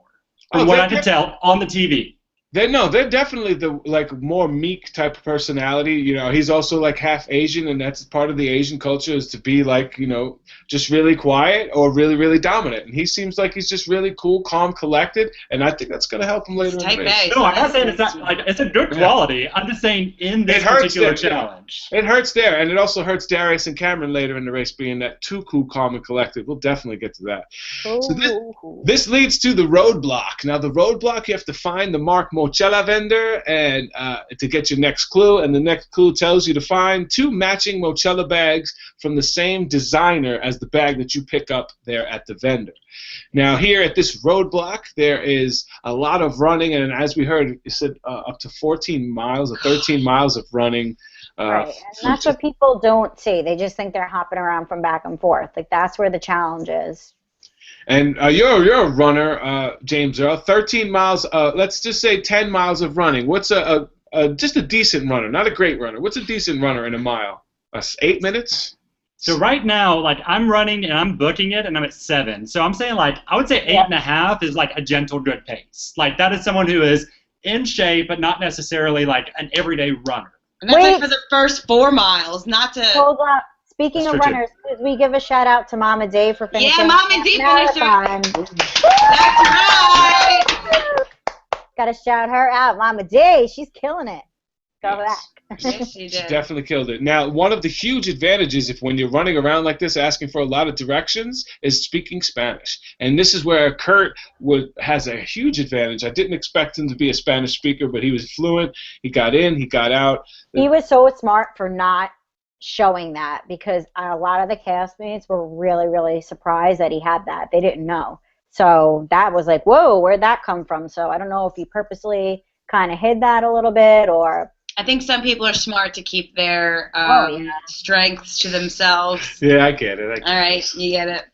From what I could tell on the TV. They're definitely the like more meek type of personality. You know, he's also like half Asian, and that's part of the Asian culture is to be like, you know, just really quiet or really, really dominant. And he seems like he's just really cool, calm, collected, and I think that's going to help him later in the race. No, I'm not saying it's not like it's a good quality. Yeah. I'm just saying in this particular challenge. It hurts there, and it also hurts Darius and Cameron later in the race being that too cool, calm, and collected. We'll definitely get to that. So this leads to the roadblock. Now, the roadblock, you have to find the Mark Mochella vendor and to get your next clue, and the next clue tells you to find 2 matching Mochella bags from the same designer as the bag that you pick up there at the vendor. Now, here at this roadblock, there is a lot of running, and as we heard, it said up to 14 miles or 13 miles of running. Right, and that's what people don't see. They just think they're hopping around from back and forth. Like, that's where the challenge is. And you're a runner, James Earl. 13 miles. Let's just say 10 miles of running. What's just a decent runner, not a great runner? What's a decent runner in a mile? 8 minutes. So right now, like I'm running and I'm booking it, and I'm at 7. So I'm saying like I would say 8.5 is like a gentle good pace. Like that is someone who is in shape, but not necessarily like an everyday runner. And that's like for the first 4 miles, not to. Hold up. Speaking of runners, could we give a shout out to Mama D for finishing? Yeah, Mama D finished her. That's right. Gotta shout her out, Mama D. She's killing it. Go back. Yes, she did. She definitely killed it. Now, one of the huge advantages when you're running around like this asking for a lot of directions is speaking Spanish. And this is where Kurt has a huge advantage. I didn't expect him to be a Spanish speaker, but he was fluent. He got in, he got out. He was so smart for not showing that, because a lot of the castmates were really, really surprised that he had that. They didn't know. So that was like, whoa, where'd that come from? So I don't know if he purposely kind of hid that a little bit, or... I think some people are smart to keep their strengths to themselves. Yeah, I get it. All right, you get it.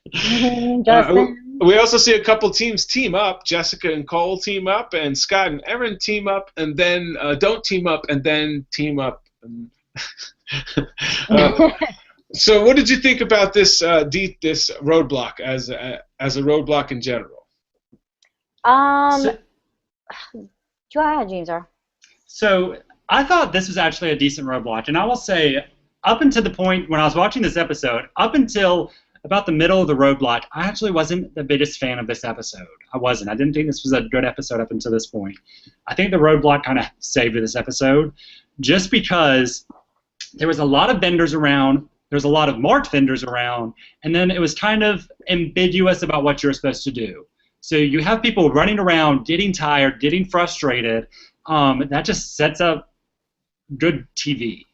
We also see a couple teams team up. Jessica and Cole team up, and Scott and Erin team up, and then don't team up, and then team up. So what did you think about this this roadblock as a roadblock in general? Go ahead, James. So I thought this was actually a decent roadblock, and I will say, up until the point when I was watching this episode, up until about the middle of the roadblock, I actually wasn't the biggest fan of this episode. I wasn't. I didn't think this was a good episode up until this point. I think the roadblock kind of saved this episode, just because there was a lot of vendors around, there's a lot of marked vendors around, and then it was kind of ambiguous about what you're supposed to do. So you have people running around, getting tired, getting frustrated. That just sets up good TV.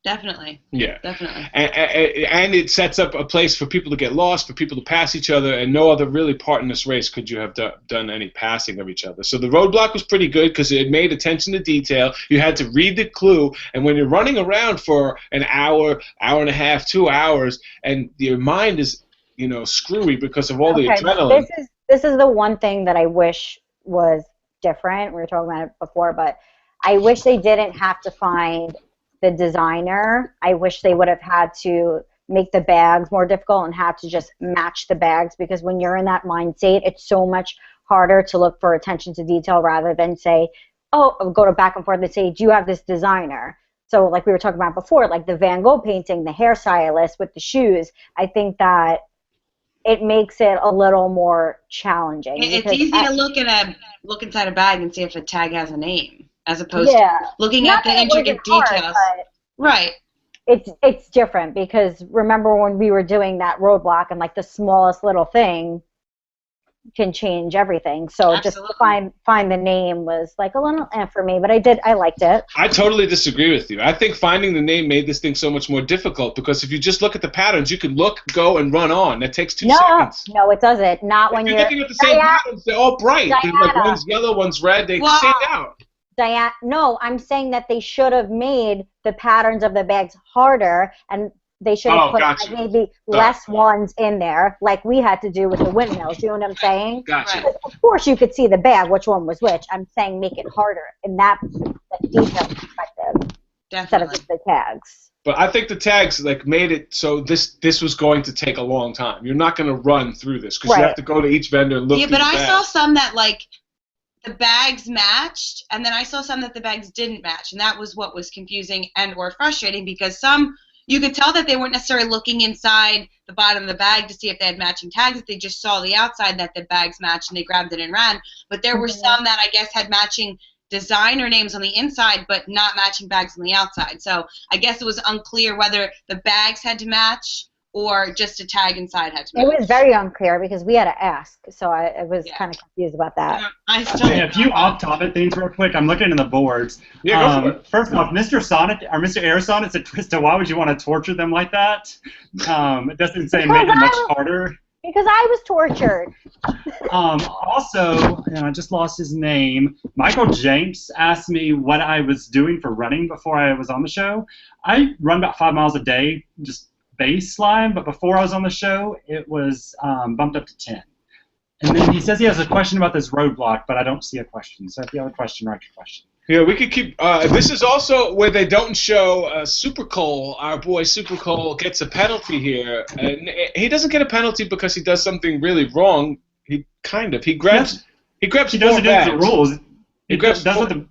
Definitely. Yeah. Definitely. And it sets up a place for people to get lost, for people to pass each other, and no other really part in this race could you have done any passing of each other. So the roadblock was pretty good because it made attention to detail. You had to read the clue, and when you're running around for an hour, hour and a half, 2 hours, and your mind is, screwy because of all the adrenaline. This is the one thing that I wish was different. We were talking about it before, but I wish they didn't have to find the designer. I wish they would have had to make the bags more difficult and have to just match the bags, because when you're in that mind state, it's so much harder to look for attention to detail rather than say, oh, go to back and forth and say, do you have this designer? So like we were talking about before, like the Van Gogh painting, the hairstylist with the shoes, I think that it makes it a little more challenging. It's easy to look inside a bag and see if a tag has a name, as opposed to looking at the intricate details. Right. It's different, because remember when we were doing that roadblock, and like the smallest little thing can change everything. So Absolutely. Just find the name was like a little for me, but I liked it. I totally disagree with you. I think finding the name made this thing so much more difficult, because if you just look at the patterns, you can look, go, and run on. That takes 2 seconds. No, it doesn't. Not when you're looking at the same patterns. They're all bright. Like one's yellow, one's red. They stand out. Diane, no, I'm saying that they should have made the patterns of the bags harder, and they should have put like maybe less ones in there, like we had to do with the windmills. You know what I'm saying? Gotcha. Of course, you could see the bag, which one was which. I'm saying make it harder in that detail perspective instead of just the tags. But I think the tags made it so this was going to take a long time. You're not going to run through this because you have to go to each vendor and look. Yeah, but I saw some that the bags matched, and then I saw some that the bags didn't match, and that was what was confusing and or frustrating, because some, you could tell that they weren't necessarily looking inside the bottom of the bag to see if they had matching tags, if they just saw the outside that the bags matched and they grabbed it and ran. But there were some that I guess had matching designer names on the inside but not matching bags on the outside. So I guess it was unclear whether the bags had to match or just a tag inside had to match. It was very unclear because we had to ask, so I was kind of confused about that. A few off-topic things real quick. I'm looking at the boards. Yeah, go for it. First off, Mr. Sonnet, or Mr. Air Sonnet said, Krista, why would you want to torture them like that? It doesn't say make it much harder. Because I was tortured. Also, and I just lost his name, Michael Jenks asked me what I was doing for running before I was on the show. I run about 5 miles a day, just baseline, but before I was on the show, it was bumped up to 10. And then he says he has a question about this roadblock, but I don't see a question. So if you have a question, write your question. Yeah, we could keep. This is also where they don't show Super Cole. Our boy Super Cole gets a penalty here, and he doesn't get a penalty because he does something really wrong. He grabs. He grabs. He doesn't do the rules. He does what the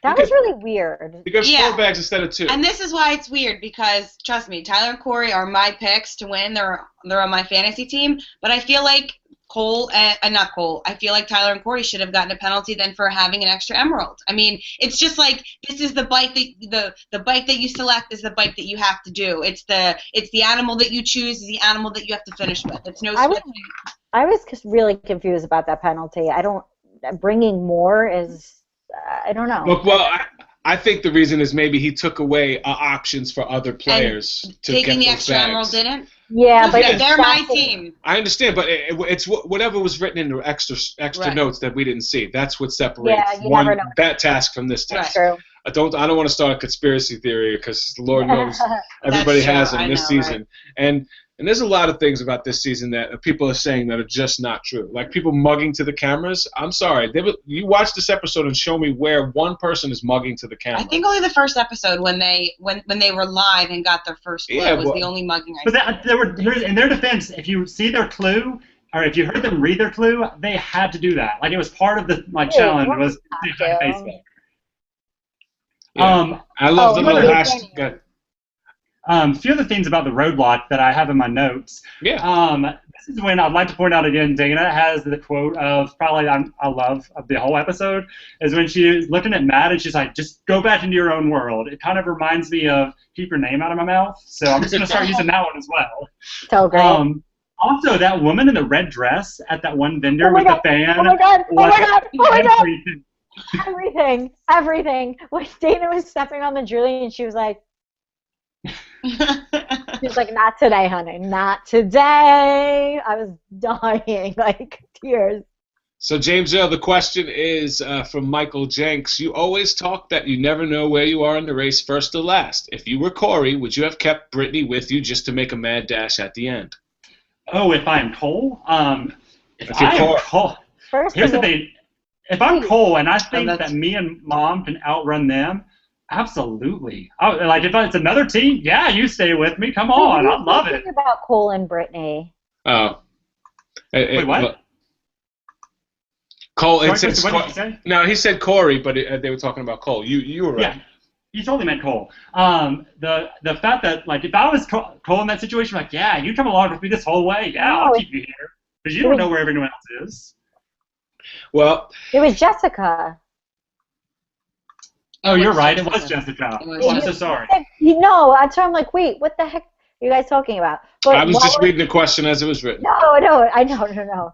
That was really weird. He grabs 4 bags instead of 2. And this is why it's weird, because trust me, Tyler and Corey are my picks to win. They're on my fantasy team, but I feel like I feel like Tyler and Corey should have gotten a penalty then for having an extra emerald. I mean, it's just like, this is the bike that the bike that you select is the bike that you have to do. It's the animal that you choose is the animal that you have to finish with. It's no switching. I was just really confused about that penalty. Bringing more is, I don't know. Well, I think the reason is maybe he took away options for other players to get taking the those extra bags. emerald didn't. Yeah, but they're my team. I understand, but it's whatever was written in the extra notes that we didn't see. That's what separates that task from this task. True. I don't want to start a conspiracy theory because Lord knows everybody has them this season. Right? And there's a lot of things about this season that people are saying that are just not true. Like people mugging to the cameras. I'm sorry. You watch this episode and show me where one person is mugging to the camera. I think only the first episode when they were live and got their first clue was the only mugging I saw. In their defense, if you see their clue, or if you heard them read their clue, they had to do that. Like it was part of the challenge was Facebook. Yeah. I love the little hashtag. A few other things about the roadblock that I have in my notes. Yeah. This is when I'd like to point out again, Dana has the quote of probably I love of the whole episode, is when she's looking at Matt and she's like, just go back into your own world. It kind of reminds me of keep your name out of my mouth. So I'm just going to start using that one as well. So great. Also, that woman in the red dress at that one vendor with the fan. Oh my god! Oh my god! Oh my god! Everything. When Dana was stepping on the Julie and she was like, she's like, not today, honey, not today. I was dying, like tears. So James Earl, the question is from Michael Jenks. You always talk that you never know where you are in the race, first or last. If you were Corey, would you have kept Brittany with you just to make a mad dash at the end? Oh, if I'm Cole? If I'm Cole, here's the thing. If I'm Cole and I think that me and Mom can outrun them, absolutely. Like if it's another team, yeah, you stay with me. Come on, I love it. About Cole and Brittany. Oh. Wait, what? Cole. Sorry, Chris, what did you say? No, he said Corey, but they were talking about Cole. You were right. Yeah. You totally meant Cole. The fact that, like, if I was Cole in that situation, like, yeah, you come along with me this whole way. Yeah, I'll keep you here. Because you don't know where everyone else is. Well. It was Jessica. Oh, you're right. It was Jessica. Oh, I'm so sorry. No, that's why I'm like, wait, what the heck are you guys talking about? But I was just reading the question as it was written. No, I know.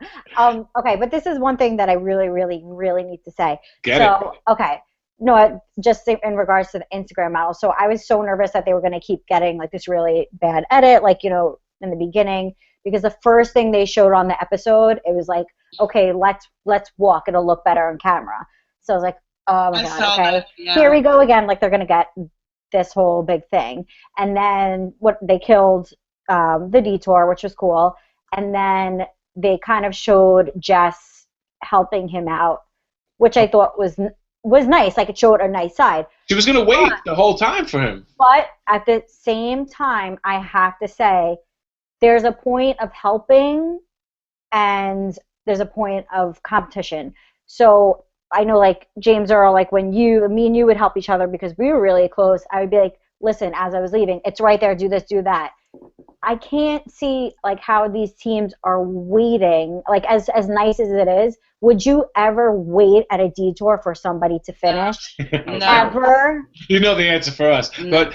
Okay, but this is one thing that I really, really, really need to say. Okay. No, just in regards to the Instagram model. So I was so nervous that they were going to keep getting like this really bad edit, like, you know, in the beginning, because the first thing they showed on the episode, it was like, okay, let's walk. It'll look better on camera. So I was like, oh my god, okay, here we go again. Like they're going to get this whole big thing. And then they killed the Detour, which was cool. And then they kind of showed Jess helping him out, which I thought was nice. Like it showed a nice side. She was going to wait the whole time for him. But at the same time, I have to say, there's a point of helping and there's a point of competition. So I know, like, James Earl, like, when me and you would help each other because we were really close, I would be like, listen, as I was leaving, it's right there, do this, do that. I can't see, like, how these teams are waiting, like, as nice as it is, would you ever wait at a detour for somebody to finish? No. Ever? You know the answer for us. No. But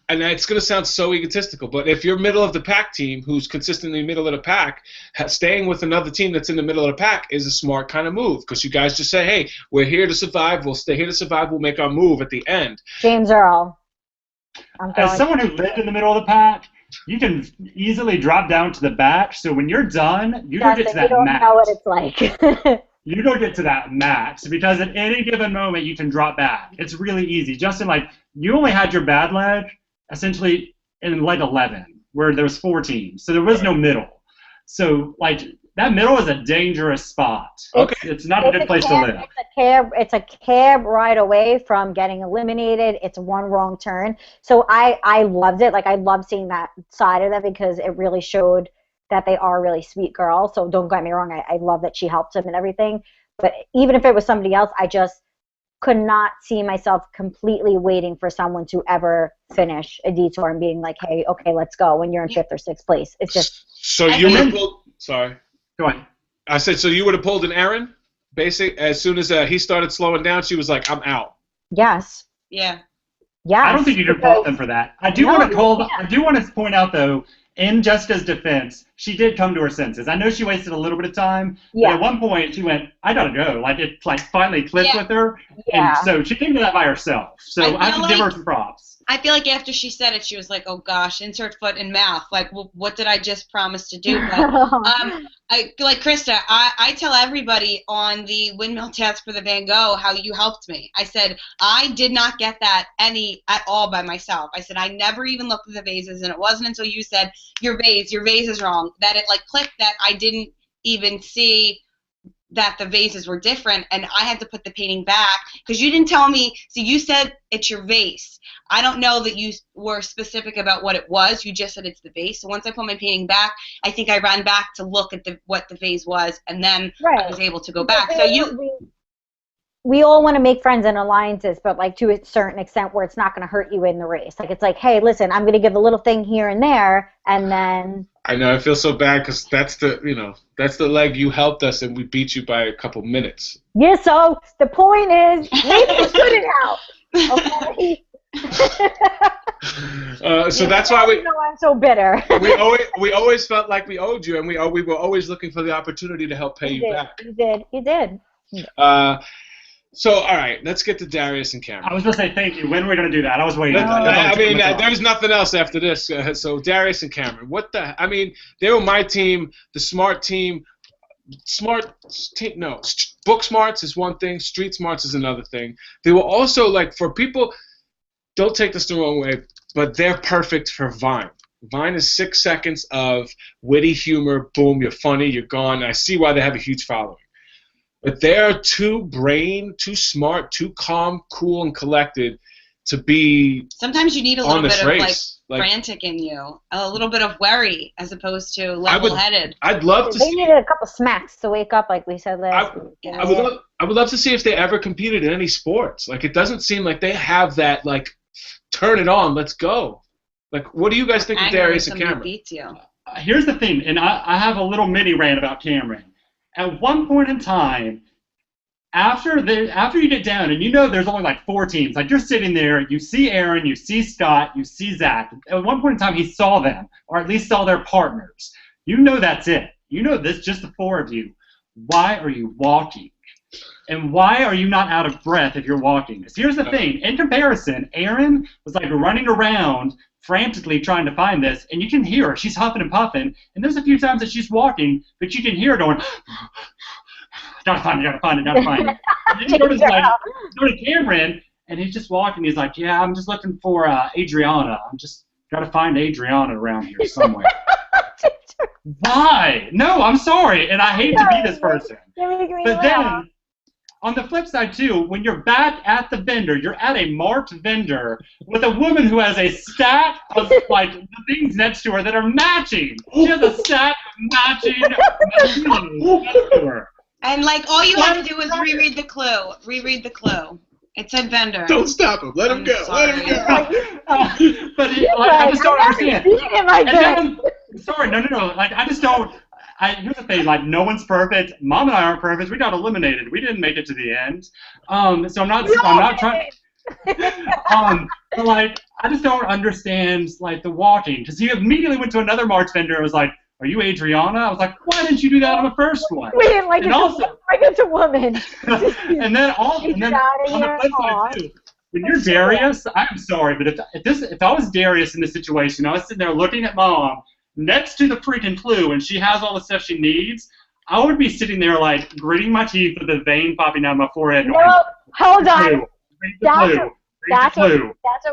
and it's going to sound so egotistical, but if you're middle of the pack team who's consistently middle of the pack, staying with another team that's in the middle of the pack is a smart kind of move because you guys just say, hey, we're here to survive, we'll stay here to survive, we'll make our move at the end. James Earl. As someone who lived in the middle of the pack, you can easily drop down to the back, so when you're done, you don't get to that max. You don't know what it's like. You don't get to that max because at any given moment you can drop back. It's really easy. Justin, like, you only had your bad leg essentially in leg 11 where there was 4 teams, so there was no middle. So, like, that middle is a dangerous spot. Okay. It's not a good place to live. It's a cab ride away from getting eliminated. It's one wrong turn. So I loved it. Like, I loved seeing that side of it because it really showed that they are really sweet girls. So don't get me wrong. I love that she helped him and everything. But even if it was somebody else, I just could not see myself completely waiting for someone to ever finish a detour and being like, hey, okay, let's go when you're in 5th or 6th place. It's just. So you would have pulled. Sorry. Go ahead. I said, so you would have pulled an Aaron? Basic. As soon as he started slowing down, she was like, I'm out. Yes. Yeah. Yes. I don't think you can fault them for that. I do want to point out, though, in Jessica's defense, she did come to her senses. I know she wasted a little bit of time, but at one point she went, I gotta go. Like, it finally clicked with her, and so she came to that by herself. So I have to give her some props. I feel like after she said it, she was like, oh gosh, insert foot in mouth. Like, well, what did I just promise to do? But, like Krista, I tell everybody on the windmill task for the Van Gogh how you helped me. I said, I did not get that at all by myself. I said, I never even looked at the vases, and it wasn't until you said, your vase is wrong, that it, like, clicked that I didn't even see that the vases were different, and I had to put the painting back because you didn't tell me. So you said it's your vase. I don't know that you were specific about what it was. You just said it's the vase. So once I put my painting back, I think I ran back to look at what the vase was, and then I was able to go back. So we all want to make friends and alliances, but, like, to a certain extent where it's not going to hurt you in the race. Like, it's like, hey, listen, I'm going to give a little thing here and there, and then. I know, I feel so bad because that's the leg you helped us and we beat you by a couple minutes. Yeah, so the point is, maybe you put it out. Okay. So that's why I'm so bitter. we always felt like we owed you, and we were always looking for the opportunity to help pay you back. You did. So, all right, let's get to Darius and Cameron. I was going to say thank you. When are we going to do that? I was waiting. There's nothing else after this. So, Darius and Cameron, they were my team, the smart team. Book smarts is one thing, street smarts is another thing. They were also, like, for people, don't take this the wrong way, but they're perfect for Vine. Vine is 6 seconds of witty humor, boom, you're funny, you're gone. I see why they have a huge following. But they're too smart, too calm, cool, and collected to be. Sometimes you need a little bit of like frantic in you, a little bit of worry, as opposed to level-headed. I'd love to. They needed a couple smacks to wake up, like we said last week. I would love to see if they ever competed in any sports. Like, it doesn't seem like they have that, like, turn it on, let's go. Like, what do you guys think of Darius and Cameron? Beats you. Here's the thing, and I have a little mini rant about Cameron. At one point in time, after you get down, and you know there's only like 4 teams, like, you're sitting there, you see Aaron, you see Scott, you see Zach. At one point in time, he saw them, or at least saw their partners. You know that's it. You know this, just the 4 of you. Why are you walking? And why are you not out of breath if you're walking? Because here's the thing. In comparison, Aaron was, like, running around frantically trying to find this, and you can hear her. She's huffing and puffing, and there's a few times that she's walking, but you can hear her going, gotta find it. And then you go to Cameron, and he's just walking. He's like, yeah, I'm just looking for Adriana. I'm just gotta find Adriana around here somewhere. Why? No, I'm sorry, and I hate to be this person. But then, on the flip side, too, when you're back at the vendor, you're at a marked vendor with a woman who has a stack of, like, the things next to her that are matching. She has a stack of matching next to her. And like all you had to do was reread the clue. Reread the clue. It said vendor. Don't stop him. Let him go. Sorry. Let him go. But I just don't understand. Sorry, no. Like I just don't. Here's the thing. Like no one's perfect. Mom and I aren't perfect. We got eliminated. We didn't make it to the end. So I'm not trying. But like I just don't understand like the walking because he immediately went to another March vendor and was like, "Are you Adriana?" I was like, "Why didn't you do that on the first one?" Wait, like it's a woman. and then on the flip side too, when you're Darius, I'm sorry, but if I was Darius in this situation, I was sitting there looking at Mom next to the freaking clue, and she has all the stuff she needs. I would be sitting there like gritting my teeth with a vein popping out of my forehead. No, hold on. That's what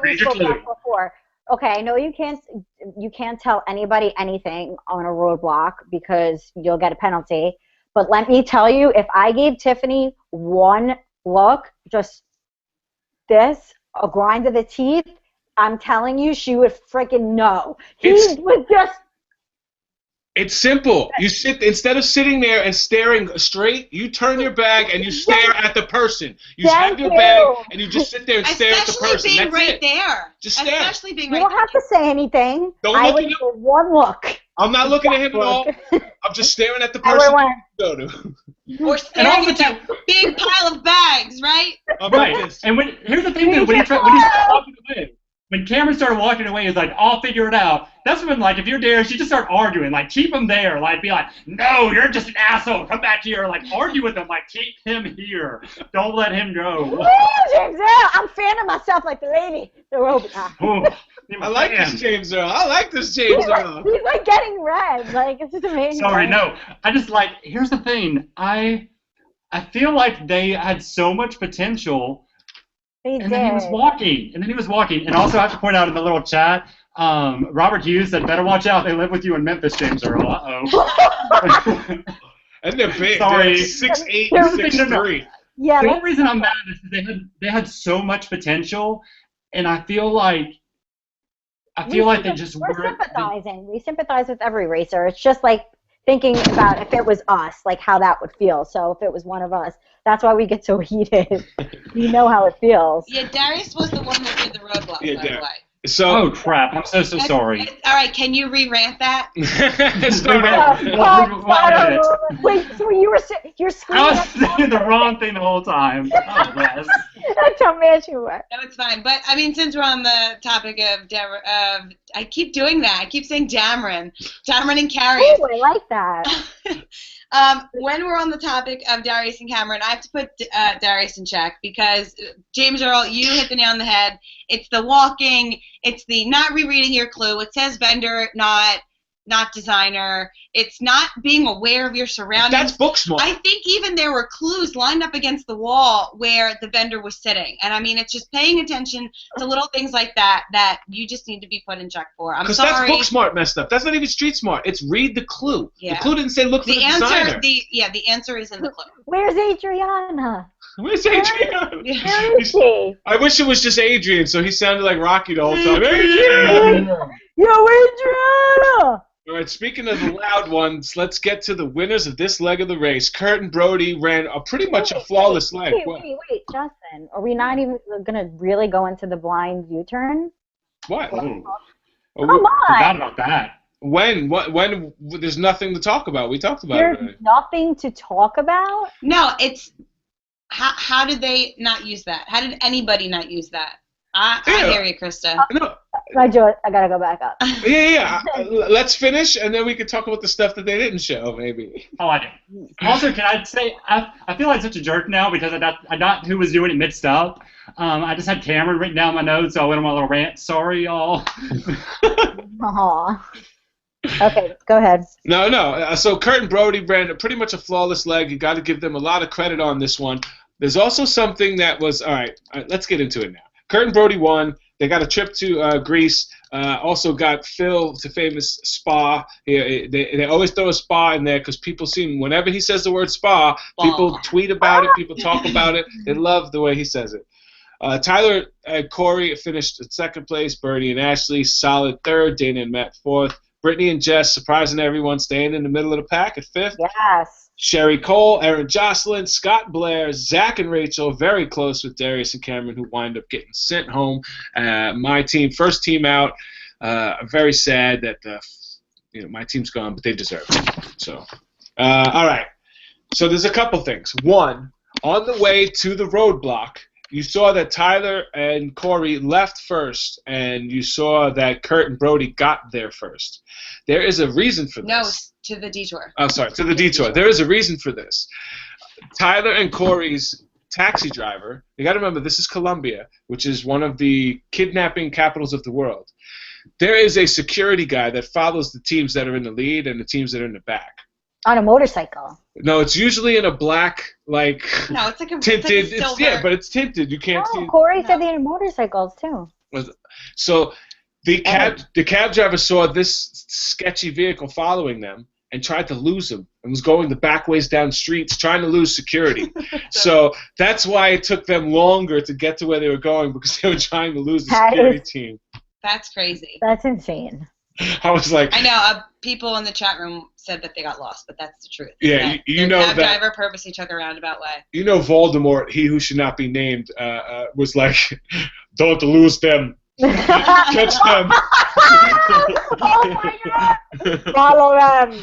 we spoke about before. Okay, I know you can't tell anybody anything on a roadblock because you'll get a penalty. But let me tell you, if I gave Tiffany one look, just this, a grind of the teeth, I'm telling you, she would freaking know. It's simple. You sit instead of sitting there and staring straight. You turn your bag and you stare at the person. You have your bag and you just sit there and stare at the person. Especially being right there. Just stare. Especially being right there. You don't have to say anything. I would give one look. I'm not looking at him at all. I'm just staring at the person you go to. Or staring at that big pile of bags, right? Right. And here's the thing, dude. When he started walking away. When Cameron started walking away, he's like, "I'll figure it out." That's when, like, if you're Darius, you just start arguing. Like, keep him there. Like, be like, "No, you're just an asshole. Come back here." Like, argue with him. Like, keep him here. Don't let him go. Woo, James Earl. I'm fanning myself like the lady. The robot. I like this James Earl. I like this James Earl. He's like getting red. Like, it's just amazing. Sorry, no. I just like. Here's the thing. I feel like they had so much potential. Then he was walking. And also, I have to point out in the little chat, Robert Hughes said, "Better watch out. They live with you in Memphis, James Earl." Uh-oh. And they're big. Sorry. They're 6'8", 6'3". Yeah. The only reason I'm mad is they had so much potential, and I feel like they just weren't. We're sympathizing. We sympathize with every racer. It's just like thinking about if it was us, like how that would feel. So if it was one of us, that's why we get so heated. We know how it feels. Yeah, Darius was the one that did the roadblock, by the way. So, oh crap! I'm so sorry. All right, can you re-rant that? Wait, so you're screaming? I was saying the wrong thing the whole time. Oh, yes. That's how mad you were. No, it's fine. But I mean, since we're on the topic of I keep doing that. I keep saying Cameron and Carrie. Oh, I like that. When we're on the topic of Darius and Cameron, I have to put Darius in check because James Earl, you hit the nail on the head. It's the walking. It's the not rereading your clue. It says vendor, not designer. It's not being aware of your surroundings. That's book smart. I think even there were clues lined up against the wall where the vendor was sitting. And I mean, it's just paying attention to little things like that you just need to be put in check for. I'm sorry. Because that's book smart messed up. That's not even street smart. It's read the clue. Yeah. The clue didn't say look for the designer. The answer is in the clue. Where's Adriana? Where's Adriana? Where is she? I wish it was just Adrian, so he sounded like Rocky the whole time. Adrian! Yo, Adriana! All right, speaking of the loud ones, let's get to the winners of this leg of the race. Kurt and Brody ran pretty much a flawless leg. Wait, Justin. Are we not even going to really go into the blind U-turn? What? Come on. Forgot about that. When? There's nothing to talk about. We talked about it. There's nothing to talk about? No, it's... How did they not use that? How did anybody not use that? I hear you, Krista. No. I gotta go back up. Yeah. Let's finish, and then we can talk about the stuff that they didn't show, maybe. Oh, I do. Also, can I say, I feel like such a jerk now because I got who was doing it mixed up. I just had Cameron written down my notes, so I went on my little rant. Sorry, y'all. Aww. Okay, go ahead. No. So Kurt and Brody ran pretty much a flawless leg. You got to give them a lot of credit on this one. There's also something that was all right. Let's get into it now. Kurt and Brody won. They got a trip to Greece. Also got Phil to famous spa. They always throw a spa in there because people see him. Whenever he says the word spa, people tweet about it. People talk about it. They love the way he says it. Tyler and Corey finished at second place. Bernie and Ashley solid third. Dana and Matt fourth. Brittany and Jess surprising everyone, staying in the middle of the pack at 5th. Yes. Sherry Cole, Erin Jocelyn, Scott Blair, Zach and Rachel, very close with Darius and Cameron, who wind up getting sent home. My team, first team out. I'm very sad that my team's gone, but they deserve it. So, all right. So there's a couple things. One, on the way to the roadblock, you saw that Tyler and Corey left first, and you saw that Kurt and Brody got there first. There is a reason for this. No, to the detour. Oh, sorry, to the detour. There is a reason for this. Tyler and Corey's taxi driver, you got to remember, this is Colombia, which is one of the kidnapping capitals of the world. There is a security guy that follows the teams that are in the lead and the teams that are in the back. On a motorcycle. No, it's usually in a black, like, no, it's like a tinted. It's like a silver. Yeah, but it's tinted. You can't see. Corey said they had motorcycles too. So the cab driver saw this sketchy vehicle following them and tried to lose them and was going the back ways down streets trying to lose security. So that's why it took them longer to get to where they were going, because they were trying to lose the security team. That's crazy. That's insane. I was like, I know people in the chat room said that they got lost, but that's the truth. Yeah, you know that that driver purposely took a roundabout way. You know, Voldemort, he who should not be named, was like, "Don't lose them, catch them, oh my God. Follow them,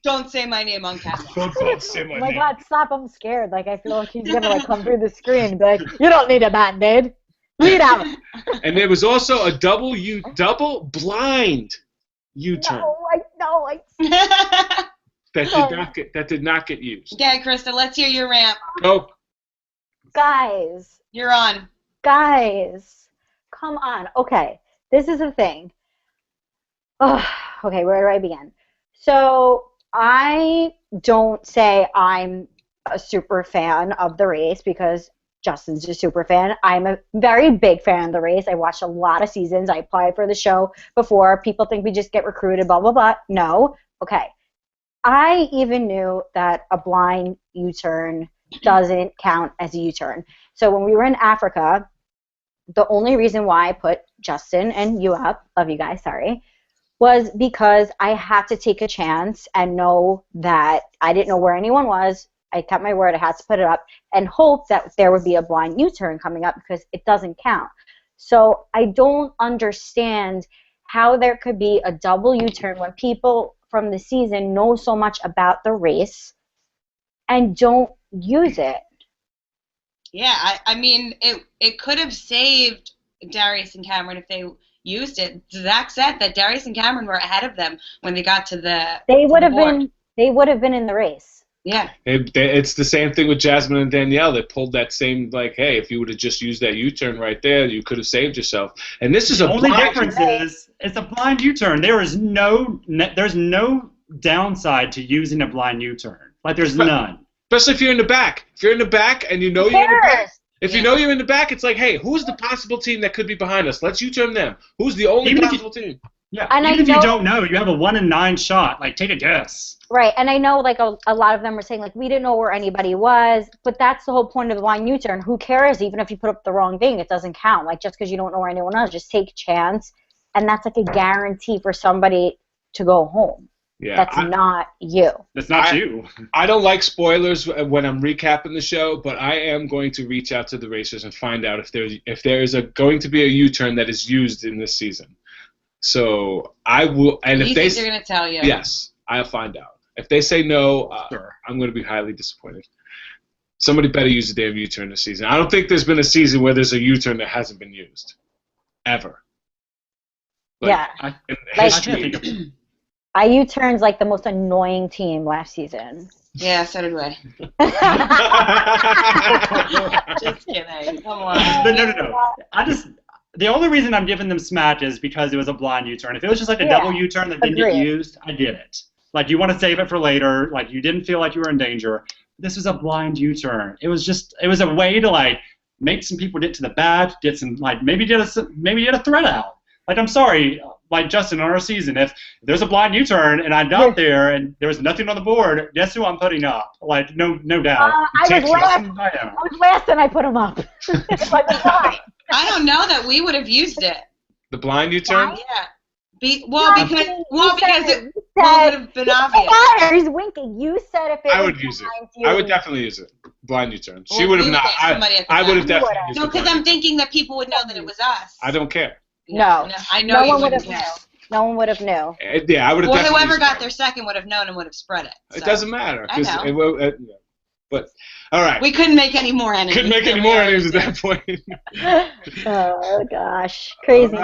Don't say my name on camera. Don't say my name. Oh my God, stop! I'm scared. Like I feel like he's gonna come through the screen and be like, "You don't need a band-aid. Lead out." And there was also a double blind U-turn. That did not get used. Okay, Krista, let's hear your rant. Go. Guys. You're on. Guys. Come on. Okay. This is the thing. Oh, okay, where do I begin? So, I don't say I'm a super fan of the race because Justin's a super fan. I'm a very big fan of the race. I watched a lot of seasons. I applied for the show before. People think we just get recruited, blah, blah, blah. No. Okay. I even knew that a blind U-turn doesn't count as a U-turn. So when we were in Africa, the only reason why I put Justin and you up, love you guys, sorry, was because I had to take a chance and know that I didn't know where anyone was. I kept my word. I had to put it up and hope that there would be a blind U-turn coming up because it doesn't count. So I don't understand how there could be a double U-turn when people from the season know so much about the race and don't use it. Yeah, I mean, it could have saved Darius and Cameron if they used it. Zach said that Darius and Cameron were ahead of them when they got to the They would have been in the race. Yeah. It's the same thing with Jasmine and Danielle. They pulled that same, like, hey, if you would have just used that U-turn right there, you could have saved yourself. And this is the only difference is it's a blind U-turn. There's no downside to using a blind U-turn. Like, there's none. Especially if you're in the back. If you're in the back and you know you're in the back. If you know you're in the back, it's like, hey, who's the possible team that could be behind us? Let's U-turn them. Who's the only possible team? Yeah, and even if you don't know, you have a 1 in 9 shot. Like, take a guess. Right, and I know, like, a lot of them were saying, like, we didn't know where anybody was, but that's the whole point of the blind U-turn. Who cares? Even if you put up the wrong thing, it doesn't count. Like, just because you don't know where anyone is, just take a chance, and that's, like, a guarantee for somebody to go home. Yeah, that's not you. That's not you. I don't like spoilers when I'm recapping the show, but I am going to reach out to the racers and find out if there is going to be a U-turn that is used in this season. So I will, and if they're going to tell you. Yes, I'll find out. If they say no, sure. I'm going to be highly disappointed. Somebody better use a damn U-turn this season. I don't think there's been a season where there's a U-turn that hasn't been used, ever. Like, history. U-turn's like the most annoying team last season. Yeah, so did I. Just kidding. Come on. But no. The only reason I'm giving them smack is because it was a blind U-turn. If it was just like a double U-turn that didn't get used, I get it. Like, you want to save it for later. Like, you didn't feel like you were in danger. This was a blind U-turn. It was a way to, like, make some people get to the bat, get some, like, maybe get a threat out. Like, I'm sorry, like Justin, on our season, if there's a blind U-turn and I'm out there and there was nothing on the board, guess who I'm putting up? Like, no doubt. I was last and I put him up. I don't know that we would have used it. The blind U-turn? Yeah. Because it would have been obvious. He's winking. You said if it I would use it. I would definitely use it. Blind U-turn. She would have not. I would have definitely used it. No, because I'm thinking that people would know that it was us. I don't care. No. I know no one would have known. No one would have known. Yeah, I would have. Well, whoever got their second would have known and would have spread it. So. It doesn't matter. I know. But all right. We couldn't make any more enemies. Couldn't make any more enemies at that point. Oh gosh, crazy.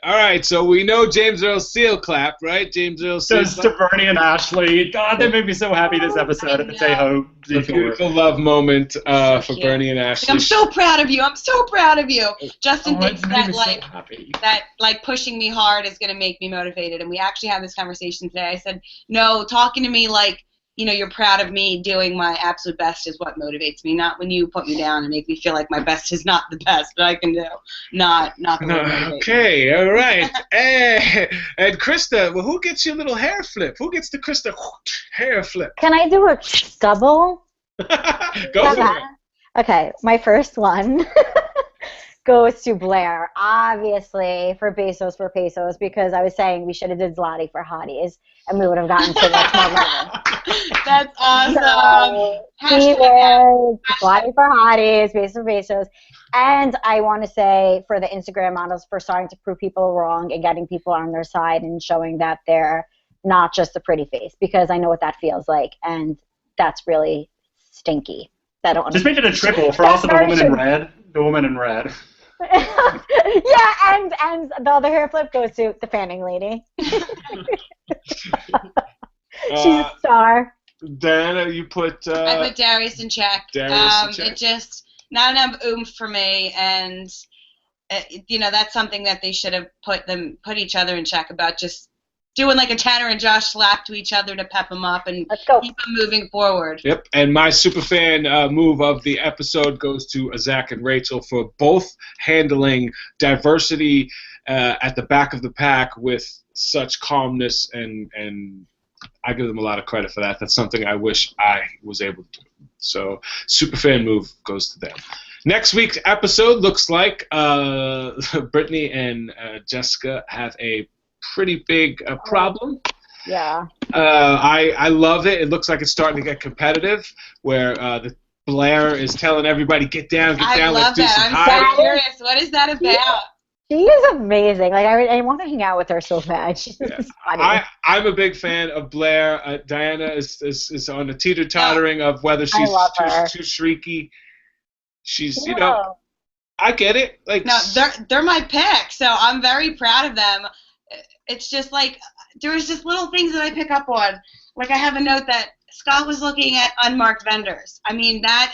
All right, so we know James Earl seal clap, right? James Earl seal clap. To Bernie and Ashley. God, they made me so happy this episode at the Tejo Detour. Beautiful love moment for Bernie and Ashley. I'm so proud of you. I'm so proud of you. Justin thinks that like pushing me hard is going to make me motivated, and we actually had this conversation today. I said, no, talking to me like, you know, you're proud of me doing my absolute best is what motivates me, not when you put me down and make me feel like my best is not the best that I can do. Not okay, all right. And Krista, well, who gets your little hair flip? Who gets the Krista hair flip? Can I do a double? Go for it. Okay, my first one goes to Blair, obviously, for pesos, because I was saying we should have did Zloty for hotties, and we would have gotten so much more money. That's awesome. So, he was Zloty for hotties, pesos. And I want to say for the Instagram models for starting to prove people wrong and getting people on their side and showing that they're not just a pretty face, because I know what that feels like, and that's really stinky. I don't just make it a triple for also the woman in red. The woman in red. Yeah, and the other hair flip goes to the fanning lady. She's a star. Diana, you put... I put Darius in check. It just, not enough oomph for me, and, you know, that's something that they should have put each other in check about, just doing like a Tanner and Josh slap to each other to pep them up and keep them moving forward. Yep, and my superfan move of the episode goes to Zach and Rachel for both handling diversity at the back of the pack with such calmness, and I give them a lot of credit for that. That's something I wish I was able to do. So superfan move goes to them. Next week's episode looks like Brittany and Jessica have a pretty big problem. Yeah. I love it. It looks like it's starting to get competitive, where the Blair is telling everybody, get down, I love that. I'm so curious. What is that about? She is amazing. Like I want to hang out with her so bad. She's funny. I'm a big fan of Blair. Diana is on the teeter-tottering of whether she's too shrieky. She's, you know, I get it. Like, no, they're my pick, so I'm very proud of them. It's just like there's just little things that I pick up on. Like I have a note that Scott was looking at unmarked vendors. I mean, how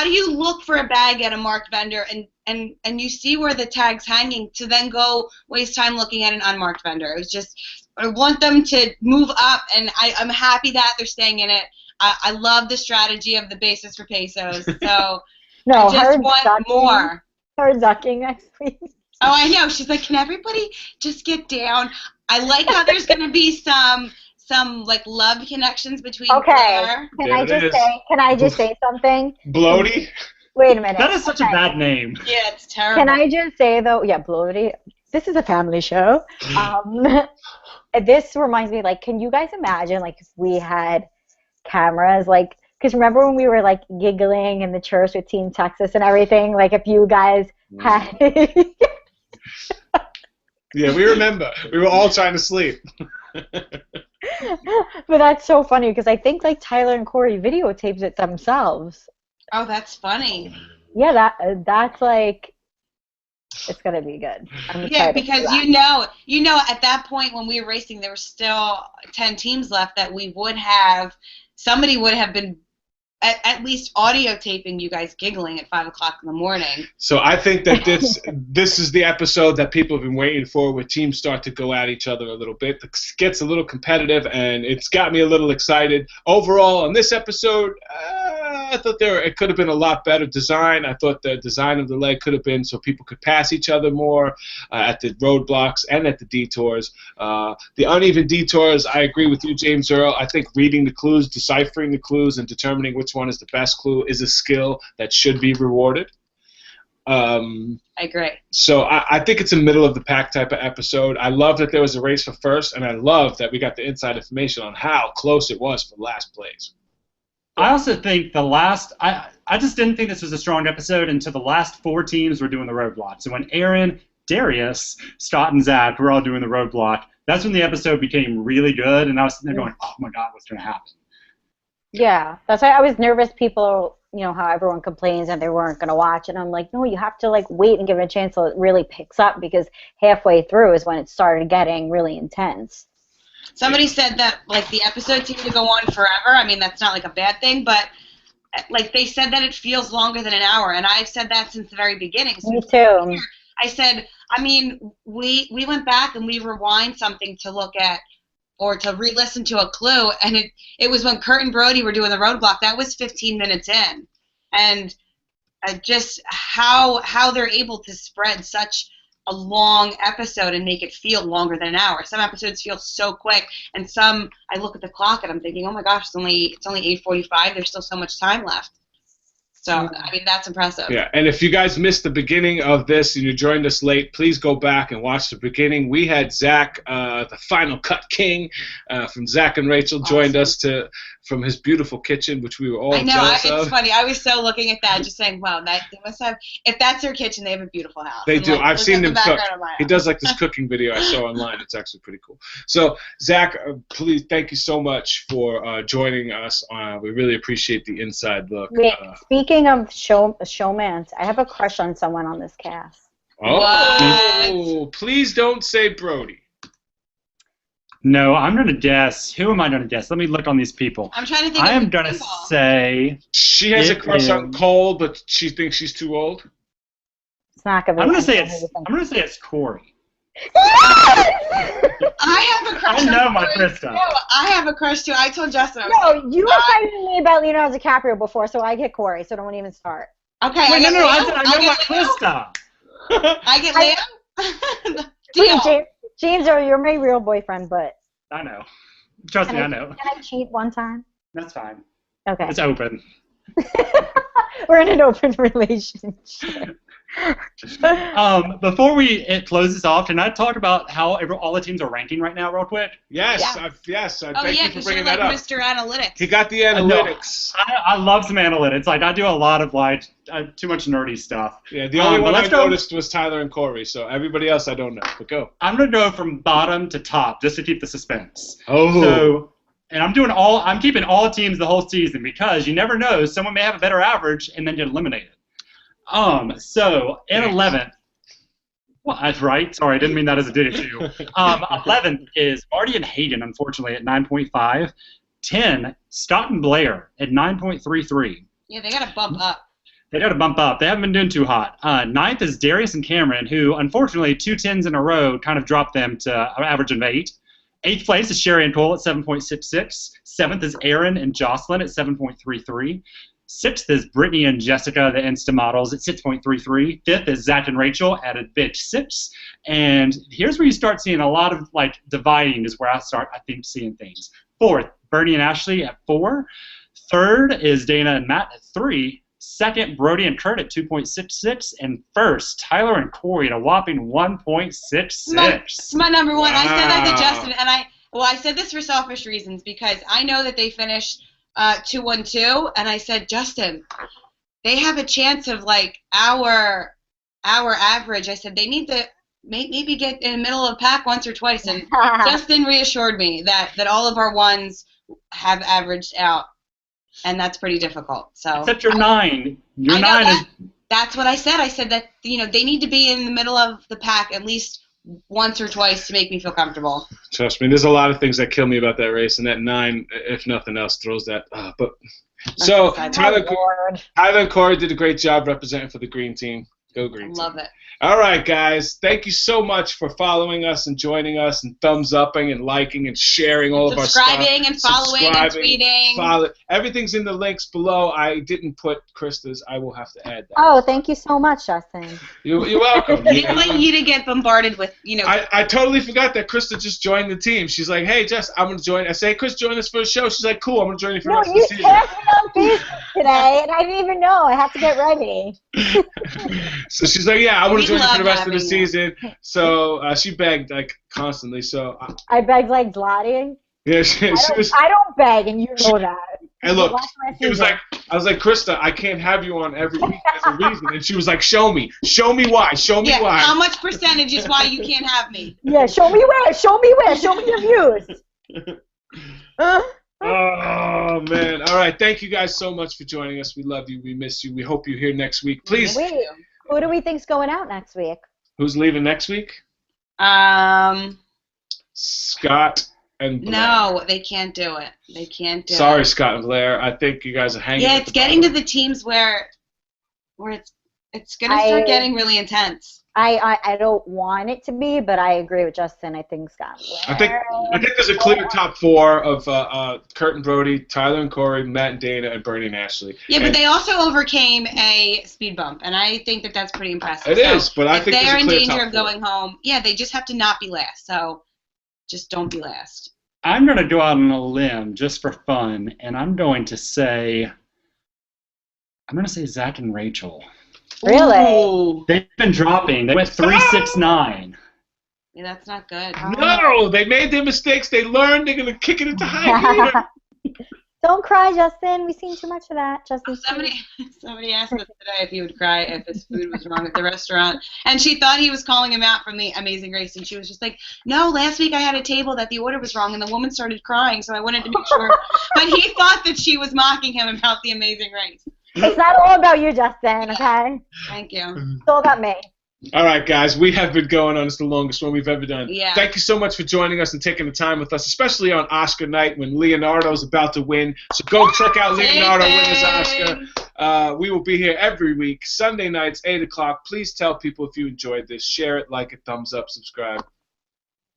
do you look for a bag at a marked vendor and you see where the tag's hanging to then go waste time looking at an unmarked vendor? It was just, I want them to move up, and I'm happy that they're staying in it. I love the strategy of the basis for pesos. So no, I just want more. Her ducking next week. Oh, I know. She's like, can everybody just get down? I like how there's going to be some like love connections between Blair. Can I just say something? Bloaty? Wait a minute. That is such a bad name. Yeah, it's terrible. Can I just say though? Yeah, Bloaty. This is a family show. This reminds me, like, can you guys imagine, like, if we had cameras, like, because remember when we were like giggling in the church with Team Texas and everything? Like, if you guys had. Yeah, we remember. We were all trying to sleep. But that's so funny because I think like Tyler and Corey videotaped it themselves. Oh, that's funny. Yeah, that's like, it's gonna be good. Yeah, because you know, at that point when we were racing, there were still 10 teams left that somebody would have been at least audio taping you guys giggling at 5 o'clock in the morning. So I think that this is the episode that people have been waiting for, where teams start to go at each other a little bit. It gets a little competitive, and it's got me a little excited. Overall, on this episode, I thought it could have been a lot better design. I thought the design of the leg could have been so people could pass each other more at the roadblocks and at the detours. The uneven detours, I agree with you, James Earl. I think reading the clues, deciphering the clues, and determining which one is the best clue is a skill that should be rewarded. I agree. So I think it's a middle-of-the-pack type of episode. I love that there was a race for first, and I love that we got the inside information on how close it was for last place. I also think I just didn't think this was a strong episode until the last 4 teams were doing the roadblock. So when Aaron, Darius, Stott, and Zach were all doing the roadblock, that's when the episode became really good, and I was sitting there going, oh my God, what's going to happen? Yeah, that's why I was nervous. People, how everyone complains that they weren't going to watch, and I'm like, no, you have to wait and give it a chance till it really picks up, because halfway through is when it started getting really intense. Somebody said that the episode seemed to go on forever. I mean, that's not a bad thing, but they said that it feels longer than an hour, and I've said that since the very beginning. Me too. I said, I mean, we went back and we rewind something to look at or to re-listen to a clue, and it was when Kurt and Brody were doing the roadblock. That was 15 minutes in, and just how they're able to spread such a long episode and make it feel longer than an hour. Some episodes feel so quick, and some I look at the clock and I'm thinking, oh my gosh, it's only 8:45. There's still so much time left. So, I mean, that's impressive. Yeah, and if you guys missed the beginning of this and you joined us late, please go back and watch the beginning. We had Zach, the Final Cut King, from Zach and Rachel, joined us from his beautiful kitchen, which we were all jealous of. It's funny. I was so looking at that, just saying, wow, they must have, if that's their kitchen, they have a beautiful house. They do. I've seen him cook. He does this cooking video I saw online. It's actually pretty cool. So, Zach, please, thank you so much for joining us. We really appreciate the inside look. Wait, speaking of showmance, I have a crush on someone on this cast. Oh, please don't say Brody. No, I'm going to guess. Who am I going to guess? Let me look on these people. I'm trying to think. I am going to say she has a crush on Cole, but she thinks she's too old. It's not going to be. I'm going to say it's Corey. I have a crush. I know my Krista. No, I have a crush too. I told Justin. No, you were fighting me about Leonardo DiCaprio before, so I get Corey. So don't even start. Okay. Wait, I know my Krista. I get Liam. Deal. James, you're my real boyfriend, but I know. Trust me, I know. Can I cheat one time? That's fine. Okay. It's open. We're in an open relationship. Before we close this off, can I talk about how all the teams are ranking right now, real quick? Yes, yeah. Thank you for bringing that up. Mr. Analytics. He got the analytics. I love some analytics. I do a lot of too much nerdy stuff. Yeah, the only one I noticed was Tyler and Corey. So everybody else I don't know. But go. I'm gonna go from bottom to top just to keep the suspense. Oh. So. And I'm keeping all teams the whole season because you never know, someone may have a better average and then get eliminated. So in 11th, well, that's right. Sorry, I didn't mean that as a dig to you. 11th is Marty and Hayden, unfortunately, at 9.5. 10, Stott and Blair at 9.33. Yeah, they got to bump up. They haven't been doing too hot. 9th is Darius and Cameron, who unfortunately 2 10s in a row kind of dropped them to an average of 8. 8th place is Sherry and Cole at 7.66. 7th is Aaron and Jocelyn at 7.33. 6th is Brittany and Jessica, the Insta models, at 6.33. 5th is Zach and Rachel at a big 6. And here's where you start seeing a lot of dividing is where I think, seeing things. 4th, Bernie and Ashley at 4. 3rd is Dana and Matt at 3. 2nd, Brody and Kurt at 2.66. And 1st, Tyler and Corey at a whopping 1.66. My number one. Wow. I said that to Justin, and I said this for selfish reasons because I know that they finished 2-1-2, and I said, Justin, they have a chance of our average. I said they need to maybe get in the middle of the pack once or twice, and Justin reassured me that all of our ones have averaged out. And that's pretty difficult. So except your 9. Your 9 is. That's what I said. I said that they need to be in the middle of the pack at least once or twice to make me feel comfortable. Trust me, there's a lot of things that kill me about that race, and that 9, if nothing else, throws that. But so Tyler and Corey did a great job representing for the green team. Go green team. Love it. All right, guys. Thank you so much for following us and joining us and thumbs-upping and liking and sharing all of our stuff. Subscribing and following and tweeting. Everything's in the links below. I didn't put Krista's. I will have to add that. Oh, thank you so much, Justin. You're welcome. I didn't want you to get bombarded with, I totally forgot that Krista just joined the team. She's like, hey, Jess, I'm going to join. I say, hey, Chris, join us for a show. She's like, cool, I'm going to join you for the rest of the season. No, you tagged me on Facebook today, and I didn't even know. I have to get ready. So she's like, yeah, I want to join you for the rest of the having season. So she begged like constantly. So I begged like Zlotty. yeah, she was. I don't beg, and you know that. And look, it was like, I was like, Krista, I can't have you on every week. There's a reason. And she was like, show me why, why. How much percentage is why you can't have me? Yeah, show me where, show me your views. Oh man! All right, thank you guys so much for joining us. We love you. We miss you. We hope you're here next week. Please. Wait, who do we think's going out next week? Who's leaving next week? Scott and Blair. No, they can't do it. They can't do it. Sorry, Scott and Blair. I think you guys are hanging. Yeah, it's getting to the teams where it's gonna start getting really intense. I don't want it to be, but I agree with Justin. I think Scott. I think there's a clear top four of Kurt and Brody, Tyler and Corey, Matt and Dana, and Bernie and Ashley. Yeah, but they also overcame a speed bump, and I think that that's pretty impressive. It is, but I think they're in clear danger top of going home. Yeah, they just have to not be last. So just don't be last. I'm going to go out on a limb just for fun, and I'm going to say Zach and Rachel. Really? Ooh. They've been dropping. They went 3-6-9. Yeah, that's not good. No, they made their mistakes. They learned. They're gonna kick it into high gear. Don't cry, Justin. We've seen too much of that. Justin. Somebody asked us today if he would cry if his food was wrong at the restaurant, and she thought he was calling him out from the Amazing Race, and she was just like, "No, last week I had a table that the order was wrong, and the woman started crying, so I wanted to make sure." But he thought that she was mocking him about the Amazing Race. It's not all about you, Justin, okay? Thank you. It's all about me. All right, guys, we have been going on. It's the longest one we've ever done. Yeah. Thank you so much for joining us and taking the time with us, especially on Oscar night when Leonardo's about to win. So go check out Leonardo win his Oscar. We will be here every week, Sunday nights, 8 o'clock. Please tell people if you enjoyed this. Share it, like it, thumbs up, subscribe.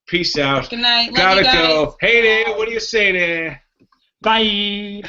Peace out. Good night. Gotta Love you guys. go. Hey there, what do you say there? Bye.